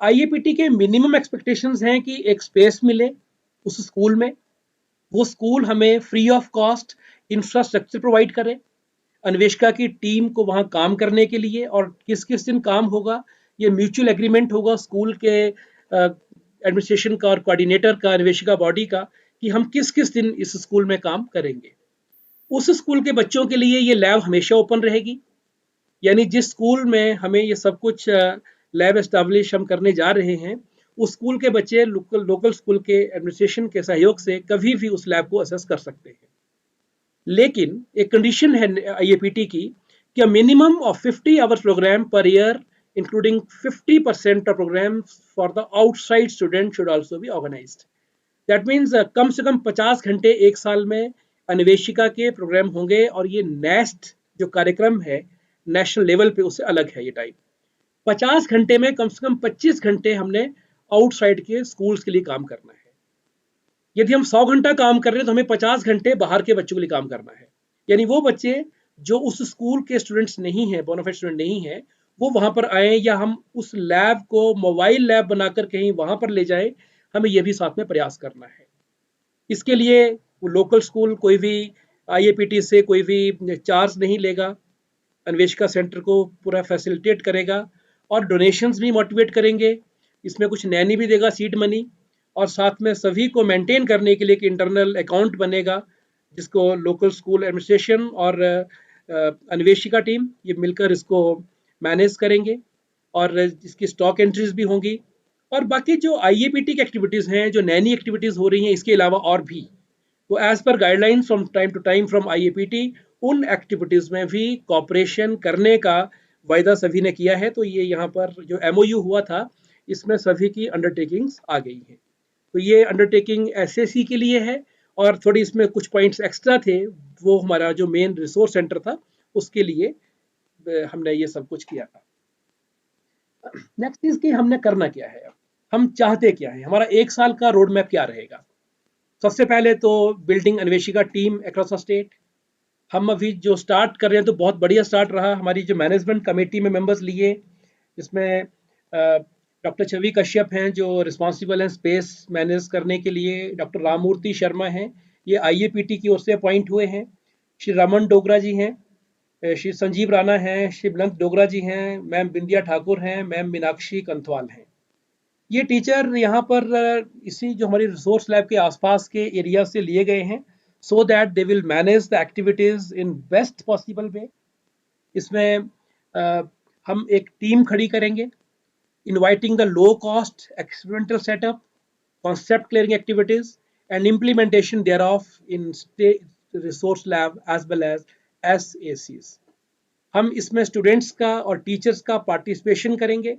Speaker 3: आईएपीटी के मिनिमम एक्सपेक्टेशंस हैं कि एक स्पेस मिले उस स्कूल में, वो स्कूल हमें free of cost infrastructure provide करे, अन्वेषिका की टीम को वहाँ काम करने के लिए, और किस किस दिन काम होगा ये म्यूचुअल एग्रीमेंट होगा स्कूल के एडमिनिस्ट्रेशन का और कोऑर्डिनेटर का, अन्वेषिका बॉडी का, कि हम किस किस दिन इस स्कूल में काम करेंगे। उस स्कूल के बच्चों के लिए ये लैब हमेशा ओपन रहेगी, यानी जिस स्कूल में हमें ये सब कुछ लैब एस्टैब्लिश हम करने जा रहे हैं, उस स्कूल के बच्चे लोकल स्कूल के एडमिनिस्ट्रेशन के सहयोग से कभी भी उस लैब को असेस कर सकते हैं। लेकिन एक कंडीशन है आईएपीटी की कि minimum of 50 hours programme per year including 50% of programme for the outside student should also be organised. That means कम से कम 50 घंटे एक साल में अन्वेषिका के प्रोग्राम होंगे, और ये नेस्ट जो कार्यक्रम है नेशनल लेवल पे उससे अलग है। ये टाइम 50 घंटे में कम से कम 25 घंटे हमने आउटसाइड के स्कूल्स के लिए काम करना है। यदि हम 100 घंटा काम कर रहे हैं तो हमें 50 घंटे बाहर के बच्चों के लिए काम करना है, यानी वो बच्चे जो उस स्कूल के स्टूडेंट्स नहीं हैं, बोनाफाइड स्टूडेंट नहीं है, वो वहाँ पर आए, या हम उस लैब को मोबाइल लैब बनाकर कहीं वहाँ पर ले जाएं, हमें ये भी साथ में प्रयास करना है। इसके लिए वो लोकल स्कूल कोई भी आईएपीटी से कोई भी चार्ज नहीं लेगा, अन्वेषिका सेंटर को पूरा फैसिलिटेट करेगा, और डोनेशंस भी मोटिवेट करेंगे। इसमें कुछ नैनी भी देगा सीड मनी, और साथ में सभी को मेंटेन करने के लिए एक इंटरनल अकाउंट बनेगा जिसको लोकल स्कूल एडमिनिस्ट्रेशन और अन्वेषिका टीम ये मिलकर इसको मैनेज करेंगे, और इसकी स्टॉक एंट्रीज भी होंगी। और बाकी जो आईएपीटी की एक्टिविटीज़ हैं, जो नैनी एक्टिविटीज़ हो रही हैं, इसके अलावा और भी, तो as per guidelines from time to time from IAPT उन एक्टिविटीज़ में भी कॉपरेशन करने का वायदा सभी ने किया है। तो ये यहाँ पर जो एमओयू हुआ था इसमें सभी की अंडरटेकिंग्स आ गई हैं। तो ये अंडरटेकिंग एसएसी के लिए है, और थोड़ी इसमें कुछ पॉइंट्स एक्स्ट्रा थे, वो हमारा जो मेन रिसोर्स सेंटर था उसके लिए हमने ये सब कुछ किया था। नेक्स्ट चीज की हमने करना क्या है, हम चाहते क्या है, हमारा 1 साल का रोड मैप क्या रहेगा। सबसे पहले तो building Anveshika team across the state. हम अभी जो स्टार्ट कर रहे हैं तो बहुत बढ़िया स्टार्ट रहा। हमारी जो मैनेजमेंट कमेटी में मेंबर्स लिए, इसमें डॉक्टर छवि कश्यप हैं जो रिस्पॉन्सिबल हैं स्पेस मैनेज करने के लिए। डॉक्टर राममूर्ति शर्मा हैं, ये आईएपीटी की ओर से अपॉइंट हुए हैं। श्री रमन डोगरा जी हैं, श्री संजीव राणा हैं, श्री बुलंद डोगरा जी हैं, मैम बिंदिया ठाकुर हैं, मैम मीनाक्षी कंथवाल हैं। ये टीचर यहाँ पर इसी जो हमारी रिसोर्स लैब के आसपास के एरिया से लिए गए हैं, so that they will manage the activities in best possible way. इसमें हम एक टीम खड़ी करेंगे, inviting the low cost experimental setup, concept clearing activities, and implementation thereof in state resource lab as well as SACs. हम इसमें students का और teachers का पार्टिसिपेशन करेंगे।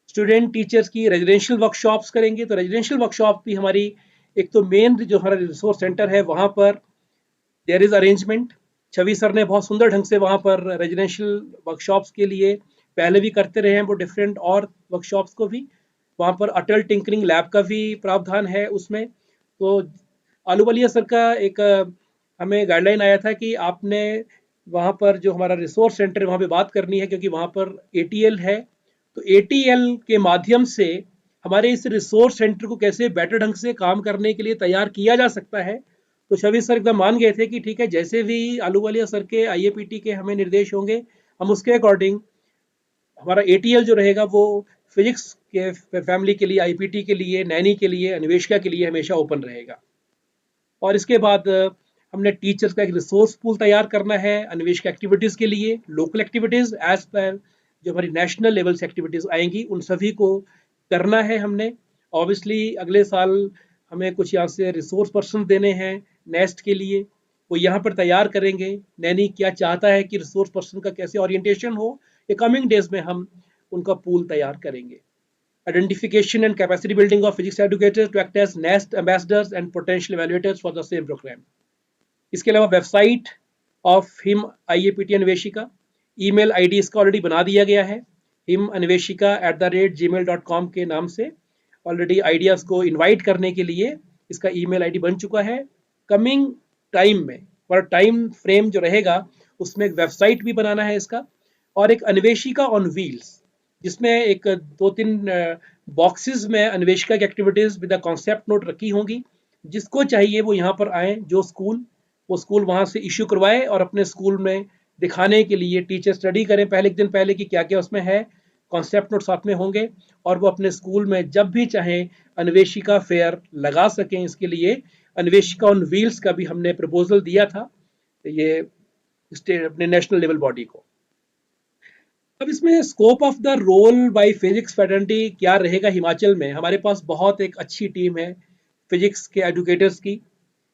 Speaker 3: स्टूडेंट टीचर्स की रेजिडेंशियल वर्कशॉप्स करेंगे, तो रेजिडेंशियल वर्कशॉप भी हमारी एक तो मेन जो हमारा रिसोर्स सेंटर है वहाँ पर there is arrangement. Chhavi sir ने बहुत सुंदर ढंग से वहाँ पर रेजिडेंशियल वर्कशॉप्स के लिए पहले भी करते रहे हैं वो डिफरेंट और वर्कशॉप्स को भी। वहाँ पर अटल टिंकरिंग लैब का भी प्रावधान है उसमें। तो आलूवालिया सर का एक हमें गाइडलाइन आया था कि आपने वहाँ पर जो हमारा रिसोर्स सेंटर है वहाँ पे बात करनी है, क्योंकि वहाँ पर ATL है। तो ATL के माध्यम से हमारे इस रिसोर्स सेंटर को कैसे बेटर ढंग से काम करने के लिए तैयार किया जा सकता है। तो छवि सर एकदम मान गए थे कि ठीक है, जैसे भी आलूवालिया सर के IAPT के हमें निर्देश होंगे हम उसके अकॉर्डिंग हमारा ATL जो रहेगा वो फिजिक्स के फैमिली के लिए, IPT के लिए, नैनी के लिए, अन्वेषिका के लिए हमेशा ओपन रहेगा। और इसके बाद हमने टीचर्स का एक रिसोर्स पूल तैयार करना है अन्वेषिका एक्टिविटीज़ के लिए, लोकल एक्टिविटीज़ एज पर जो हमारी नेशनल लेवल से एक्टिविटीज़ आएंगी उन सभी को करना है हमने। ऑब्वियसली अगले साल हमें कुछ यहाँ से रिसोर्स पर्सन देने हैं नेस्ट के लिए, वो यहाँ पर तैयार करेंगे। नैनी क्या चाहता है कि रिसोर्स पर्सन का कैसे ओरिएंटेशन हो, ये कमिंग डेज में हम उनका पूल तैयार करेंगे। Identification and capacity building of physics educators to act as NEST ambassadors and potential evaluators for the same program. इसके अलावा website of Him IAPT Anveshika, email ID इसका ऑलरेडी बना दिया गया है himanveshika@gmail.com के नाम से। ऑलरेडी आइडियाज को इनवाइट करने के लिए इसका ईमेल ID बन चुका है। कमिंग टाइम में और टाइम फ्रेम जो रहेगा उसमें एक वेबसाइट भी बनाना है इसका, और एक अन्वेषिका ऑन व्हील्स जिसमें एक 2-3 बॉक्सेस में अन्वेषिका की एक्टिविटीज विद कॉन्सेप्ट नोट रखी होंगी। जिसको चाहिए वो यहाँ पर आए, जो स्कूल वो स्कूल वहाँ से इश्यू करवाए और अपने स्कूल में दिखाने के लिए टीचर स्टडी करें पहले एक दिन पहले कि क्या क्या उसमें है। कॉन्सेप्ट नोट साथ में होंगे और वो अपने स्कूल में जब भी चाहें अन्वेषिका फेयर लगा सकें। इसके लिए अन्वेषिका ऑन व्हील्स का भी हमने प्रपोजल दिया था ये अपने नेशनल लेवल बॉडी को। अब इसमें scope of the role by physics faculty क्या रहेगा हिमाचल में। हमारे पास बहुत एक अच्छी टीम है फिजिक्स के एजुकेटर्स की।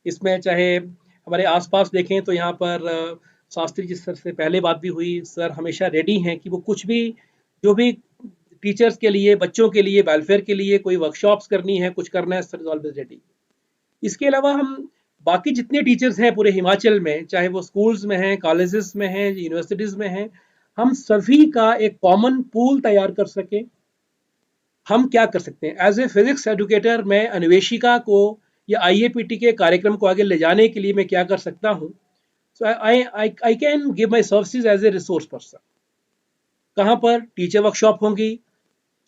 Speaker 3: इसमें चाहे हमारे आसपास देखें तो यहाँ पर शास्त्री जी सर से पहले बात भी हुई, सर हमेशा रेडी हैं कि वो कुछ भी जो भी टीचर्स के लिए, बच्चों के लिए, वेलफेयर के लिए कोई वर्कशॉप्स करनी है, कुछ करना है, सर इज ऑलवेज रेडी। इसके अलावा हम बाकी जितने टीचर्स हैं पूरे हिमाचल में, चाहे वो स्कूल्स में हैं, कॉलेजेस में हैं, यूनिवर्सिटीज़ में हैं, हम सभी का एक कॉमन पूल तैयार कर सकें। हम क्या कर सकते हैं एज ए फिजिक्स एजुकेटर, मैं अन्वेषिका को या IAPT के कार्यक्रम को आगे ले जाने के लिए मैं क्या कर सकता हूँ। So I can give my services as a resource person. कहाँ पर टीचर वर्कशॉप होंगी,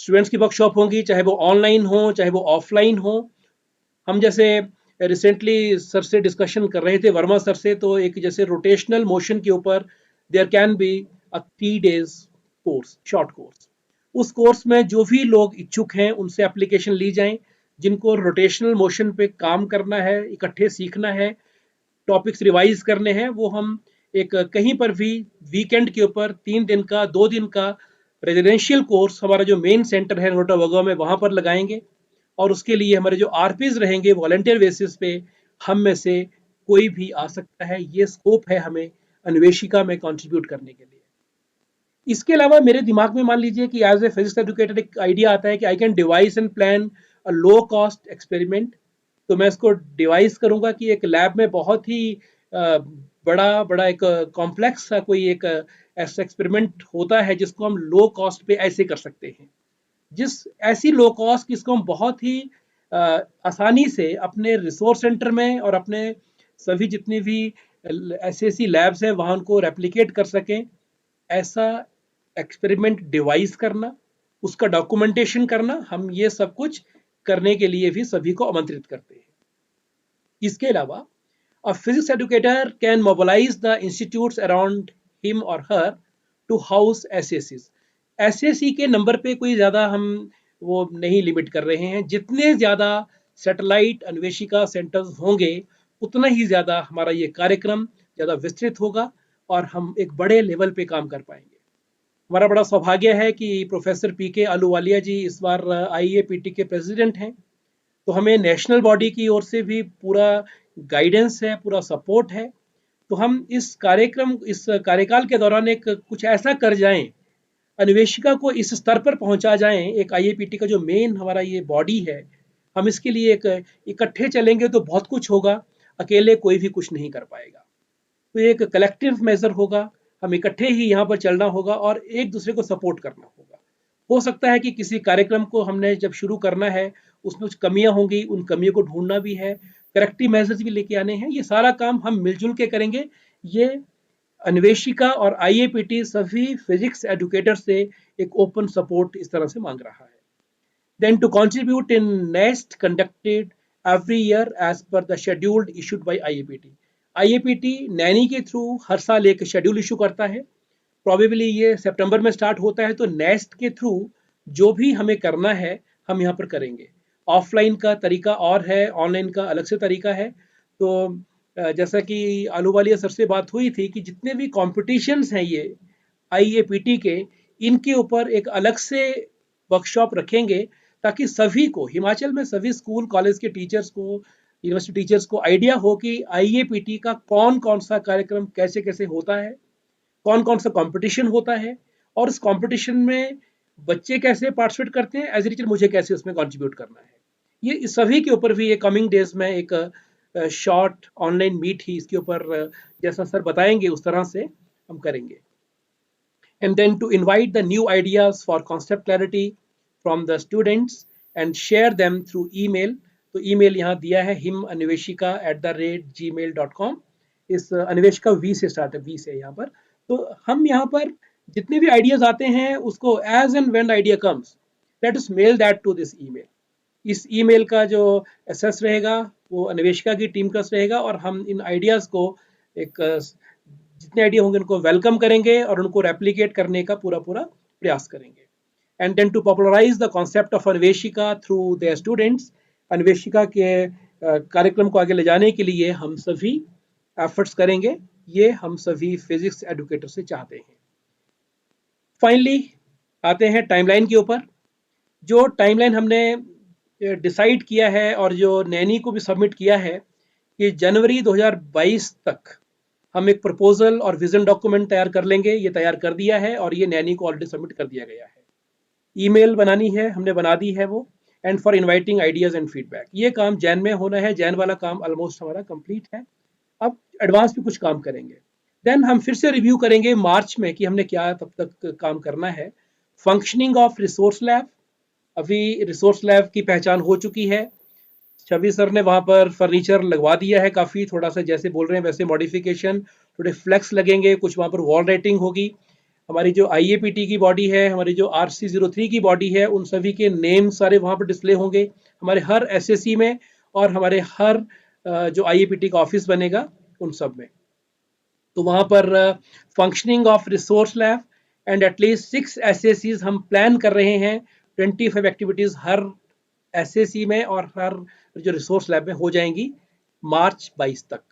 Speaker 3: स्टूडेंट्स की वर्कशॉप होंगी, चाहे वो ऑनलाइन हो चाहे वो ऑफलाइन हो। हम जैसे रिसेंटली सर से डिस्कशन कर रहे थे, वर्मा सर से, तो एक जैसे रोटेशनल मोशन के ऊपर there can be a 3 days course, short course. उस कोर्स में जो भी लोग इच्छुक हैं उनसे एप्लीकेशन ली जाएं, जिनको रोटेशनल मोशन पे काम करना है, इकट्ठे सीखना है, टॉपिक्स रिवाइज करने हैं, वो हम एक कहीं पर भी वीकेंड के ऊपर 3 दिन का 2 दिन का रेजिडेंशियल कोर्स हमारा जो मेन सेंटर है नोटा वगवा में वहाँ पर लगाएंगे। और उसके लिए हमारे जो RPs रहेंगे वॉलंटियर बेसिस पे हम में से कोई भी आ सकता है। ये स्कोप है हमें अन्वेषिका में कंट्रीब्यूट करने के लिए। इसके अलावा मेरे दिमाग में मान लीजिए कि एज ए फिजिक्स एजुकेटर एक आइडिया आता है कि I can device and plan a low cost experiment. तो मैं इसको डिवाइस करूंगा कि एक लैब में बहुत ही बड़ा एक कॉम्प्लेक्स सा कोई एक ऐसा एक्सपेरिमेंट होता है जिसको हम लो कॉस्ट पे ऐसे कर सकते हैं, जिस ऐसी लो कॉस्ट जिसको हम बहुत ही आसानी से अपने रिसोर्स सेंटर में और अपने सभी जितनी भी ऐसी लैब्स हैं वहाँ उनको रेप्लिकेट कर सकें। ऐसा एक्सपेरिमेंट डिवाइस करना उसका डॉक्यूमेंटेशन करना, हम ये सब कुछ करने के लिए भी सभी को आमंत्रित करते हैं। इसके अलावा a physics educator can mobilize the institutes around him or her to house SACs. SAC के नंबर पे कोई ज़्यादा हम वो नहीं लिमिट कर रहे हैं। जितने ज़्यादा सैटेलाइट अन्वेषिका सेंटर्स होंगे उतना ही ज़्यादा हमारा ये कार्यक्रम ज़्यादा विस्तृत होगा और हम एक बड़े लेवल पे काम कर पाएंगे। हमारा बड़ा सौभाग्य है कि प्रोफेसर पीके आलूवालिया जी इस बार IAPT के प्रेसिडेंट हैं, तो हमें नेशनल बॉडी की ओर से भी पूरा गाइडेंस है, पूरा सपोर्ट है। तो हम इस कार्यकाल के दौरान एक कुछ ऐसा कर जाएं, अन्वेषिका को इस स्तर पर पहुंचा जाएं, एक IAPT का जो मेन हमारा ये बॉडी है, हम इसके लिए एक इकट्ठे चलेंगे तो बहुत कुछ होगा, अकेले कोई भी कुछ नहीं कर पाएगा। तो एक कलेक्टिव मेजर होगा, हम इकट्ठे ही यहाँ पर चलना होगा और एक दूसरे को सपोर्ट करना होगा। हो सकता है कि किसी कार्यक्रम को हमने जब शुरू करना है उसमें कुछ कमियां होंगी, उन कमियों को ढूंढना भी है, करेक्टिव मेजर्स भी लेके आने हैं। ये सारा काम हम मिलजुल के करेंगे। ये अन्वेषिका और IAPT सभी फिजिक्स एजुकेटर से एक ओपन सपोर्ट इस तरह से मांग रहा है। Then to contribute in NEST conducted every year as per the schedule issued by IAPT. IAPT Naini के थ्रू हर साल एक शेड्यूल इशू करता है। प्रॉबेबली ये सितंबर में स्टार्ट होता है, तो नेस्ट के थ्रू जो भी हमें करना है हम यहाँ पर करेंगे। ऑफलाइन का तरीका और है, ऑनलाइन का अलग से तरीका है। तो जैसा कि आलूवालिया सर से बात हुई थी कि जितने भी कॉम्पिटिशन्स हैं ये IAPT के, इनके ऊपर एक अलग से वर्कशॉप रखेंगे ताकि सभी को, हिमाचल में सभी स्कूल कॉलेज के टीचर्स को, यूनिवर्सिटी टीचर्स को आइडिया हो कि IAPT का कौन कौन सा कार्यक्रम कैसे कैसे होता है, कौन कौन सा कंपटीशन होता है और उस कंपटीशन में बच्चे कैसे पार्टिसिपेट करते हैं, एज ए टीचर मुझे कैसे उसमें कंट्रीब्यूट करना है। ये इस सभी के ऊपर भी ये कमिंग डेज में एक शॉर्ट ऑनलाइन मीट ही इसके ऊपर जैसा सर बताएंगे उस तरह से हम करेंगे। And then to invite the new ideas for concept clarity from the students and share them through email. तो ईमेल यहाँ दिया है himanveshika@gmail.com। इस अन्वेषिका V से स्टार्ट है, V से यहाँ पर। तो हम यहाँ पर जितने भी आइडियाज आते हैं उसको as and when idea comes let us mail that to this email. इस ईमेल का जो एक्सेस रहेगा वो अन्वेषिका की टीम का रहेगा और हम इन आइडियाज को एक जितने आइडिया होंगे उनको वेलकम करेंगे और उनको रेप्लिकेट करने का पूरा प्रयास करेंगे। And then to popularise the concept of Anveshika through their students, Anveshika के कार्यक्रम को आगे ले जाने के लिए हम सभी एफर्ट्स करेंगे। ये हम सभी फिजिक्स एडुकेटर से चाहते हैं। फाइनली आते हैं टाइमलाइन के ऊपर। जो टाइमलाइन हमने डिसाइड किया है और जो नैनी को भी सबमिट किया है कि जनवरी 2022 तक हम एक प्रपोजल और विजन डॉक्यूमेंट तैयार कर लेंगे। ये तैयार कर दिया है और ये नैनी को ऑलरेडी सबमिट कर दिया गया है। ईमेल बनानी है, हमने बना दी है वो। And for inviting ideas and feedback, ये काम जैन में होना है। जैन वाला काम ऑलमोस्ट हमारा कंप्लीट है, अब एडवांस भी कुछ काम करेंगे। देन हम फिर से रिव्यू करेंगे मार्च में कि हमने क्या तब तक काम करना है। फंक्शनिंग ऑफ रिसोर्स लैब, अभी रिसोर्स लैब की पहचान हो चुकी है। छवि सर ने वहाँ पर फर्नीचर लगवा दिया है, काफ़ी थोड़ा सा जैसे बोल रहे हैं वैसे मॉडिफिकेशन, थोड़े फ्लेक्स लगेंगे, कुछ वहाँ पर वॉल राइटिंग होगी। हमारी जो IAPT की बॉडी है, हमारी जो RC03 की बॉडी है, उन सभी के नेम सारे वहाँ पर डिस्प्ले होंगे हमारे हर SSC में और हमारे हर जो IAPT का ऑफिस बनेगा उन सब में। तो वहाँ पर functioning of resource lab and at least 6 SSCs हम प्लान कर रहे हैं। 25 एक्टिविटीज़ हर SSC में और हर जो रिसोर्स लैब में हो जाएंगी मार्च 22 तक।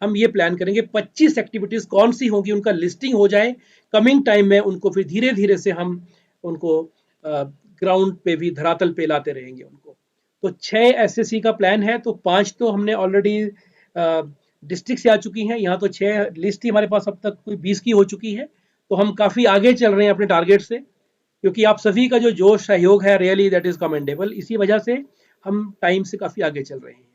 Speaker 3: हम ये प्लान करेंगे 25 एक्टिविटीज़ कौन सी होंगी उनका लिस्टिंग हो जाए कमिंग टाइम में, उनको फिर धीरे धीरे से हम उनको ग्राउंड पे भी धरातल पे लाते रहेंगे उनको। तो 6 SSC का प्लान है, तो 5 तो हमने ऑलरेडी डिस्ट्रिक्ट से आ चुकी हैं। यहाँ तो 6 लिस्ट ही हमारे पास अब तक कोई 20 की हो चुकी है। तो हम काफ़ी आगे चल रहे हैं अपने टारगेट से, क्योंकि आप सभी का जो जोश सहयोग है रियली दैट इज़ कमेंडेबल। इसी वजह से हम टाइम से काफ़ी आगे चल रहे हैं।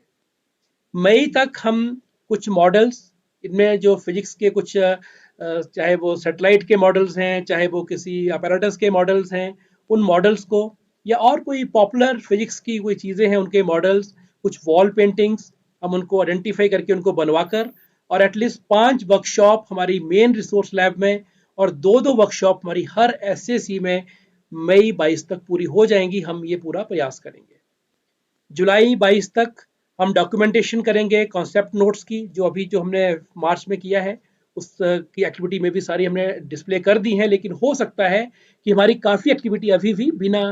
Speaker 3: मई तक हम कुछ मॉडल्स, इनमें जो फिजिक्स के कुछ चाहे वो सैटेलाइट के मॉडल्स हैं, चाहे वो किसी अपैरेटस के मॉडल्स हैं, उन मॉडल्स को या और कोई पॉपुलर फिजिक्स की कोई चीज़ें हैं उनके मॉडल्स, कुछ वॉल पेंटिंग्स हम उनको आइडेंटिफाई करके उनको बनवाकर, और एटलीस्ट 5 वर्कशॉप हमारी मेन रिसोर्स लैब में और 2-2 वर्कशॉप हमारी हर SSC में मई 22 तक पूरी हो जाएंगी। हम ये पूरा प्रयास करेंगे। जुलाई 22 तक हम डॉक्यूमेंटेशन करेंगे कॉन्सेप्ट नोट्स की, जो अभी जो हमने मार्च में किया है उस की एक्टिविटी में भी सारी हमने डिस्प्ले कर दी है। लेकिन हो सकता है कि हमारी काफ़ी एक्टिविटी अभी भी बिना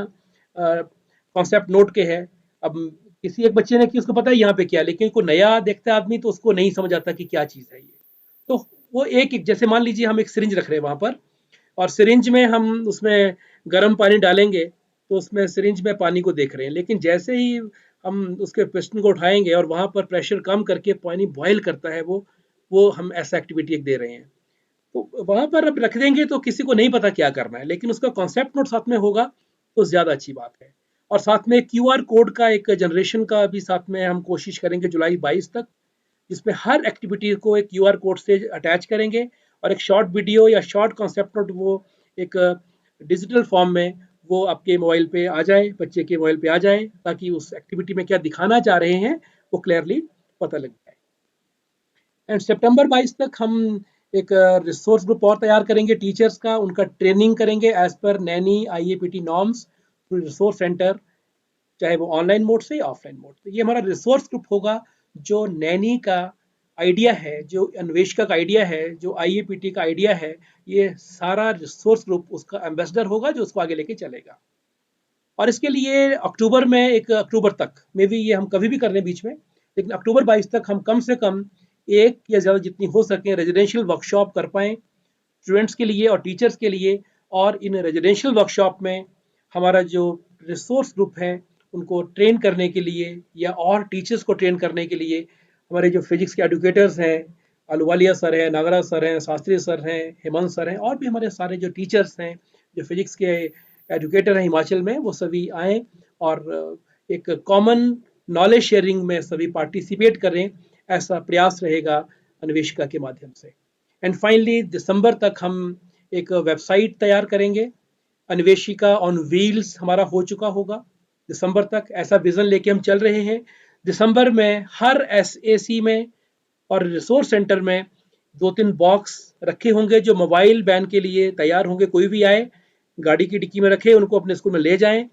Speaker 3: कॉन्सेप्ट नोट के है। अब किसी एक बच्चे ने कि उसको पता है यहाँ पे क्या, लेकिन कोई नया देखता है आदमी तो उसको नहीं समझ आता कि क्या चीज़ है ये। तो वो एक जैसे मान लीजिए हम एक सिरिंज रख रहे हैं वहाँ पर, और सिरिंज में हम उसमें गर्म पानी डालेंगे तो उसमें सिरिंज में पानी को देख रहे हैं, लेकिन जैसे ही हम उसके पिस्टन को उठाएंगे और वहाँ पर प्रेशर कम करके पानी बॉयल करता है, वो हम ऐसा एक्टिविटी एक दे रहे हैं। तो वहाँ पर अब रख देंगे तो किसी को नहीं पता क्या करना है, लेकिन उसका कॉन्सेप्ट नोट साथ में होगा तो ज़्यादा अच्छी बात है। और साथ में QR कोड का एक जनरेशन का भी साथ में हम कोशिश करेंगे जुलाई 22 तक, जिसमें हर एक्टिविटी को एक QR कोड से अटैच करेंगे और एक शॉर्ट वीडियो या शॉर्ट कॉन्सेप्ट नोट वो एक डिजिटल फॉर्म में वो आपके मोबाइल पे आ जाए, बच्चे के मोबाइल पे आ जाए, ताकि उस एक्टिविटी में क्या दिखाना चाह रहे हैं वो क्लियरली पता लग जाए। एंड सितंबर 22 तक हम एक रिसोर्स ग्रुप और तैयार करेंगे टीचर्स का, उनका ट्रेनिंग करेंगे as per Naini IAPT norms through resource centre, चाहे वो ऑनलाइन मोड से या ऑफलाइन मोड से। ये हमारा रिसोर्स ग्रुप होगा जो नैनी का आइडिया है, जो अन्वेषिका का आइडिया है, जो IAPT का आइडिया है, ये सारा रिसोर्स ग्रुप उसका एम्बेसडर होगा जो उसको आगे लेके चलेगा। और इसके लिए अक्टूबर में अक्टूबर तक मे भी ये हम कभी भी कर लें बीच में, लेकिन अक्टूबर 22 तक हम कम से कम एक या ज़्यादा जितनी हो सके रेजिडेंशियल वर्कशॉप कर पाएँ स्टूडेंट्स के लिए और टीचर्स के लिए। और इन रेजिडेंशियल वर्कशॉप में हमारा जो रिसोर्स ग्रुप है उनको ट्रेन करने के लिए या और टीचर्स को ट्रेन करने के लिए हमारे जो फिजिक्स के एडुकेटर्स हैं, अहलुवालिया सर हैं, नागराज सर हैं, शास्त्री सर हैं, हेमंत सर हैं, और भी हमारे सारे जो टीचर्स हैं जो फिजिक्स के एडुकेटर हैं हिमाचल में, वो सभी आएँ और एक कॉमन नॉलेज शेयरिंग में सभी पार्टिसिपेट करें, ऐसा प्रयास रहेगा अन्वेषिका के माध्यम से। एंड फाइनली दिसंबर तक हम एक वेबसाइट तैयार करेंगे। अन्वेषिका ऑन व्हील्स हमारा हो चुका होगा दिसंबर तक, ऐसा विजन लेके हम चल रहे हैं। दिसंबर में हर SAC में और रिसोर्स सेंटर में 2-3 बॉक्स रखे होंगे जो मोबाइल बैन के लिए तैयार होंगे। कोई भी आए गाड़ी की डिक्की में रखे, उनको अपने स्कूल में ले जाएं,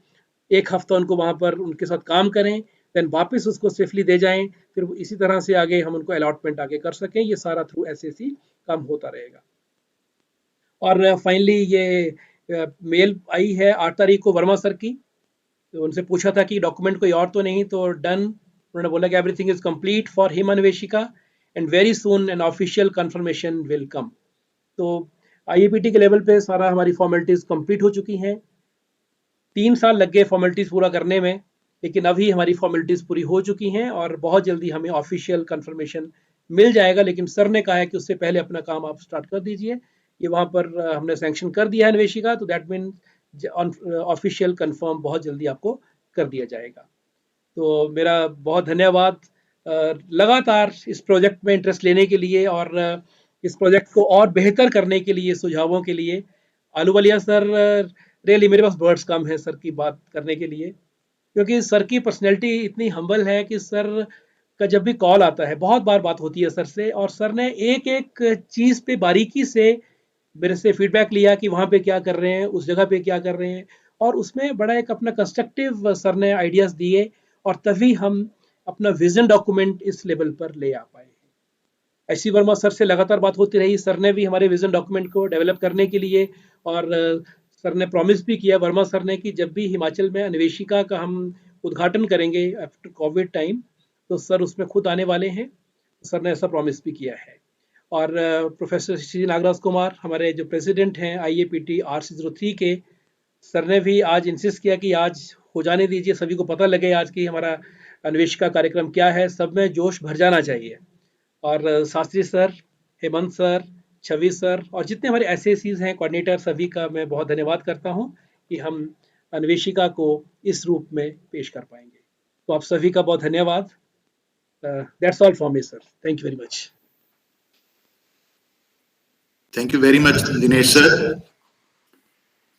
Speaker 3: एक हफ्ता उनको वहाँ पर उनके साथ काम करें, देन वापस उसको सेफली दे जाएं, फिर इसी तरह से आगे हम उनको अलॉटमेंट आगे कर सकें। ये सारा थ्रू SAC काम होता रहेगा। और फाइनली ये मेल आई है 8 तारीख को वर्मा सर की, तो उनसे पूछा था कि डॉक्यूमेंट कोई और तो नहीं, तो डन। उन्होंने बोला कि everything is complete for Him Anveshika and very soon an official confirmation will come. तो IAPT के लेवल पे सारा हमारी फॉर्मेलिटीज कंप्लीट हो चुकी हैं। 3 साल लग गए फॉर्मेलिटीज पूरा करने में, लेकिन अभी हमारी फॉर्मेलिटीज पूरी हो चुकी हैं और बहुत जल्दी हमें ऑफिशियल कंफर्मेशन मिल जाएगा। लेकिन सर ने कहा है कि उससे पहले अपना काम आप स्टार्ट कर दीजिए। ये वहाँ पर हमने सैंक्शन कर दिया है अन्वेषिका, तो दैट मीन ऑफिशियल कंफर्म बहुत जल्दी आपको कर दिया जाएगा। तो मेरा बहुत धन्यवाद लगातार इस प्रोजेक्ट में इंटरेस्ट लेने के लिए और इस प्रोजेक्ट को और बेहतर करने के लिए, सुझावों के लिए। अहलुवालिया सर, रियली मेरे पास वर्ड्स कम है सर की बात करने के लिए, क्योंकि सर की पर्सनैलिटी इतनी हम्बल है कि सर का जब भी कॉल आता है, बहुत बार बात होती है सर से, और सर ने एक एक चीज़ पे बारीकी से मेरे से फीडबैक लिया कि वहाँ पे क्या कर रहे हैं, उस जगह पे क्या कर रहे हैं, और उसमें बड़ा एक अपना कंस्ट्रक्टिव सर ने आइडियाज़ दिए, और तभी हम अपना विजन डॉक्यूमेंट इस लेवल पर ले आ पाए। ऐसी वर्मा सर से लगातार बात होती रही, सर ने भी हमारे विजन डॉक्यूमेंट को डेवलप करने के लिए, और सर ने प्रॉमिस भी किया वर्मा सर ने कि जब भी हिमाचल में अन्वेषिका का हम उद्घाटन करेंगे आफ्टर कोविड टाइम, तो सर उसमें खुद आने वाले हैं। सर ने ऐसा प्रॉमिस भी किया है। और प्रोफेसर श्री नागराज कुमार, हमारे जो प्रेसिडेंट हैं IAPT RC03 के, सर ने भी आज इंसिस्ट किया कि आज हो जाने दीजिए, सभी को पता लगे आज की हमारा अन्वेषिका कार्यक्रम क्या है, सब में जोश भर जाना चाहिए। और शास्त्री सर, हेमंत सर, छवि सर और जितने हमारे SACs हैं, कोऑर्डिनेटर, सभी का मैं बहुत धन्यवाद करता हूं कि हम अन्वेषिका को इस रूप में पेश कर पाएंगे। तो आप सभी का बहुत धन्यवाद। That's all from me sir, thank you very much.
Speaker 1: Thank you very much Dinesh sir,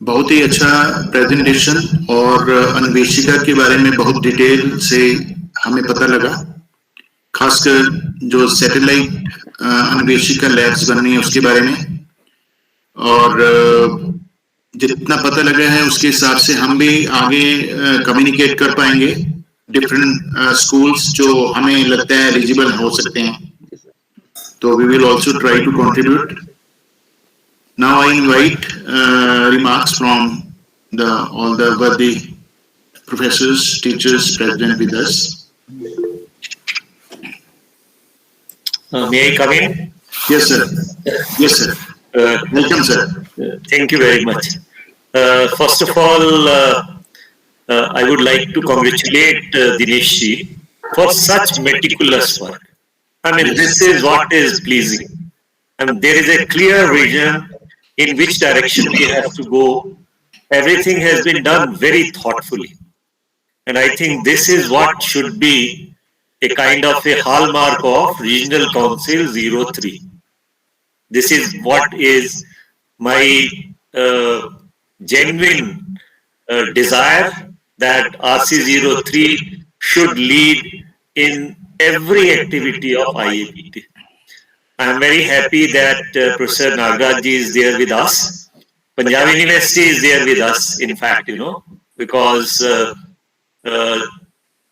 Speaker 1: बहुत ही अच्छा प्रेजेंटेशन, और अन्वेषिका के बारे में बहुत डिटेल से हमें पता लगा, खासकर जो सैटेलाइट अन्वेषिका लैब्स बननी है उसके बारे में, और जितना पता लगा है उसके हिसाब से हम भी आगे कम्युनिकेट कर पाएंगे डिफरेंट स्कूल्स जो हमें लगता है एलिजिबल हो सकते हैं. So we will also try to contribute. Now I invite remarks from all the worthy professors, teachers present with us.
Speaker 4: May I come in?
Speaker 1: Yes, sir. Yes, sir. Welcome, sir.
Speaker 4: Thank you very much. First of all, I would like to congratulate Dinesh ji for such meticulous work. I mean, this is what is pleasing. I mean, there is a clear vision in which direction we have to go. Everything has been done very thoughtfully. And I think this is what should be a kind of a hallmark of Regional Council 03. This is what is my genuine desire, that RC03 should lead in every activity of IAPT. I am very happy that Professor Nagaraj ji is there with us. Punjab University is there with us, in fact, because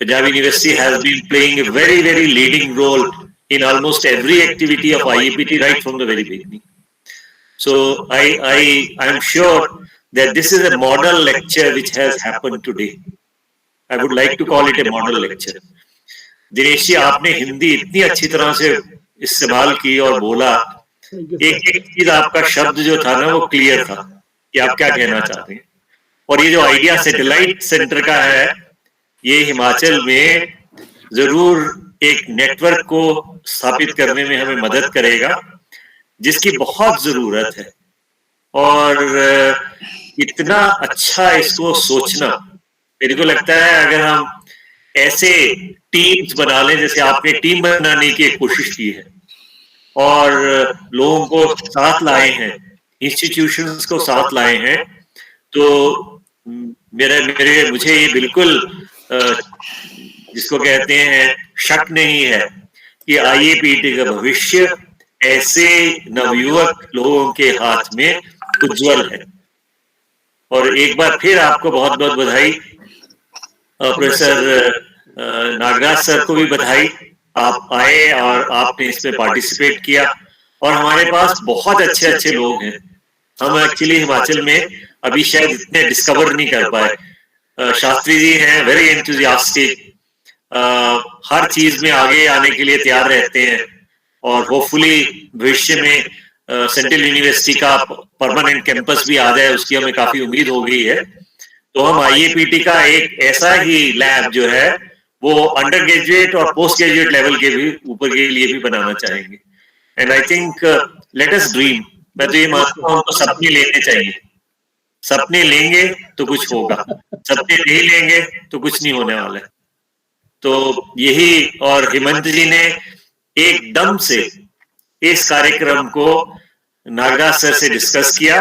Speaker 4: Punjab University has been playing a very, very leading role in almost every activity of IAPT right from the very beginning. So I am sure that this is a model lecture which has happened today. I would like to call it a model lecture. Dinesh ji, आपने हिंदी इतनी अच्छी तरह से इस्तेमाल की और बोला, एक एक चीज आपका शब्द जो था ना वो क्लियर था कि आप क्या कहना चाहते हैं. और ये जो आइडिया सैटेलाइट सेंटर का है, ये हिमाचल में जरूर एक नेटवर्क को स्थापित करने में हमें मदद करेगा, जिसकी बहुत जरूरत है. और इतना अच्छा इसको सोचना, मेरे को लगता है अगर हम ऐसे टीम्स बना लें, जैसे आपने टीम बनाने की एक कोशिश की है और लोगों को साथ लाए हैं, इंस्टीट्यूशंस को साथ लाए हैं, तो मुझे ये बिल्कुल जिसको कहते हैं शक नहीं है कि IAPT का भविष्य ऐसे नवयुवक लोगों के हाथ में उज्जवल है. और एक बार फिर आपको बहुत बहुत बधाई. प्रोफेसर नागराज सर को भी बधाई, आप आए और आपने इसमें पार्टिसिपेट किया. और हमारे पास बहुत अच्छे अच्छे लोग हैं. हम एक्चुअली हिमाचल में अभी शायद इतने डिस्कवर नहीं कर पाए. शास्त्री जी हैं, वेरी एंथुसियास्टिक, हर चीज में आगे आने के लिए तैयार रहते हैं. और होपफुली भविष्य में सेंट्रल यूनिवर्सिटी का परमानेंट कैंपस भी आ जाए, उसकी हमें काफी उम्मीद हो गई है. तो हम IAPT का एक ऐसा ही लैब जो है वो अंडर ग्रेजुएट और पोस्ट ग्रेजुएट लेवल के भी ऊपर के लिए भी बनाना चाहेंगे. And I think let us dream. मैं तो ये मानता हूँ, तो सपने लेने चाहिए. सपने लेंगे तो कुछ होगा, सपने नहीं लेंगे तो कुछ नहीं होने वाला है. तो यही, और हेमंत जी ने एकदम से इस कार्यक्रम को नागराज सर से डिस्कस किया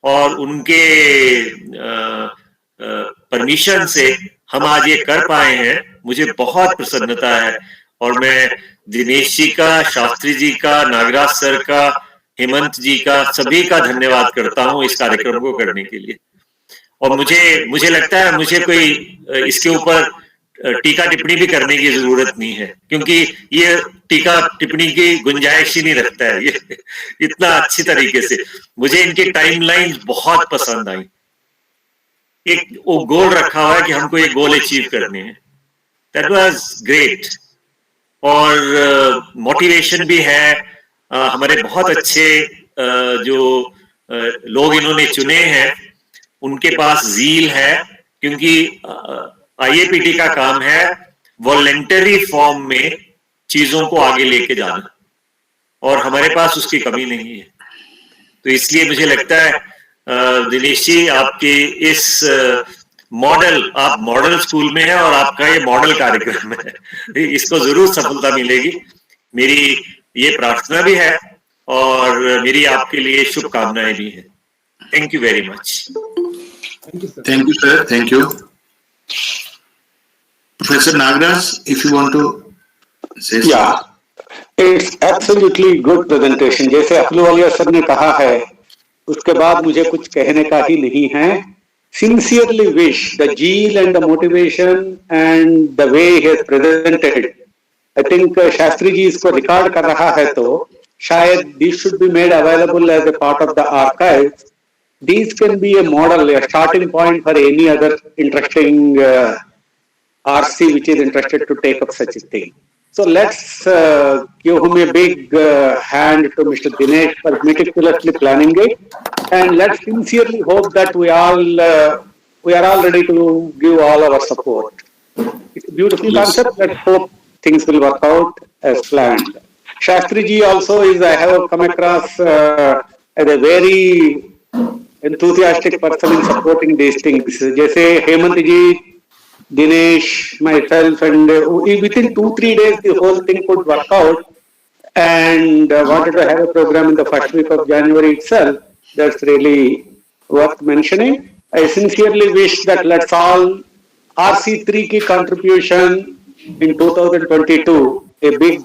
Speaker 4: और उनके परमिशन से हम आज ये कर पाए हैं. मुझे बहुत प्रसन्नता है और मैं दिनेश जी का, शास्त्री जी का, नागराज सर का, हेमंत जी का, सभी का धन्यवाद करता हूं इस कार्यक्रम को करने के लिए. और मुझे लगता है मुझे कोई इसके ऊपर टीका टिप्पणी भी करने की जरूरत नहीं है, क्योंकि ये टीका टिप्पणी की गुंजाइश ही नहीं रखता है ये इतना अच्छी तरीके से. मुझे इनकी टाइमलाइन बहुत पसंद आई. एक वो गोल रखा हुआ है कि हमको ये गोल अचीव करने हैं. That was great. और मोटिवेशन भी है. हमारे बहुत अच्छे जो लोग इन्होंने चुने हैं, उनके पास जील है, क्योंकि IAPT का काम है वॉलंटरी फॉर्म में चीजों को आगे लेके जाना, और हमारे पास उसकी कमी नहीं है. तो इसलिए मुझे लगता है दिनेश जी, आपके इस आप मॉडल स्कूल में है और आपका ये मॉडल कार्यक्रम है, इसको जरूर सफलता मिलेगी. मेरी ये प्रार्थना भी है और मेरी आपके लिए शुभकामनाएं भी हैं. Thank you very much.
Speaker 1: Thank you, sir. Thank you. Professor Nagaraj, if you want to say something.
Speaker 5: Yeah, it's absolutely good presentation. जैसे अहलूवालिया सर ने कहा है उसके बाद मुझे कुछ कहने का ही नहीं है. Sincerely wish the zeal and the motivation and the way he has presented. I think Shastri ji इसको रिकॉर्ड कर रहा है तो शायद this should be made available as a part of the archive. These can be a model, a starting point for any other interesting RC which is interested to take up such a thing. So let's give him a big hand to Mr. Dinesh for meticulously planning it, and let's sincerely hope that we are all ready to give all our support. It's a beautiful concept. Let's hope things will work out as planned. Shastri ji also is, I have come across as a very enthusiastic person in supporting these things. जैसे हेमंत जी, Dinesh, myself, and within 2-3 days the whole thing could work out, and wanted to have a program in the first week of January itself. That's really worth mentioning. I sincerely wish that let's all RC3 ki contribution in 2022, a big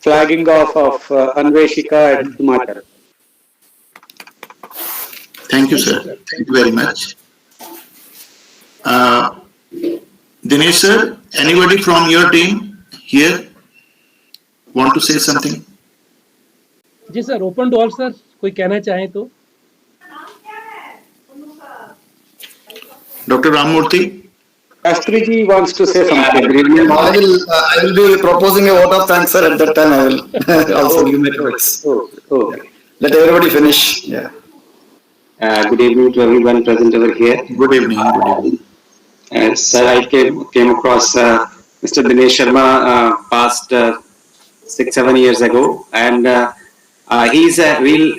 Speaker 5: flagging off of Anveshika at Himachal.
Speaker 1: Thank you, sir. Thank you very much. Dinesh sir, anybody from your team here want to say something?
Speaker 3: जी sir, open to all sir, कोई कहना चाहे तो.
Speaker 1: Dr. Ramamurthy?
Speaker 5: Shastri ji wants to say something.
Speaker 2: I will be proposing a vote of thanks, sir. At that time, I will also give my thoughts.
Speaker 5: Okay.
Speaker 2: Let everybody finish. Yeah.
Speaker 6: Good evening to everyone present over here.
Speaker 1: Good evening. Good evening.
Speaker 6: Sir, I came across Mr. Dinesh Sharma past 6-7 years ago, and he's a real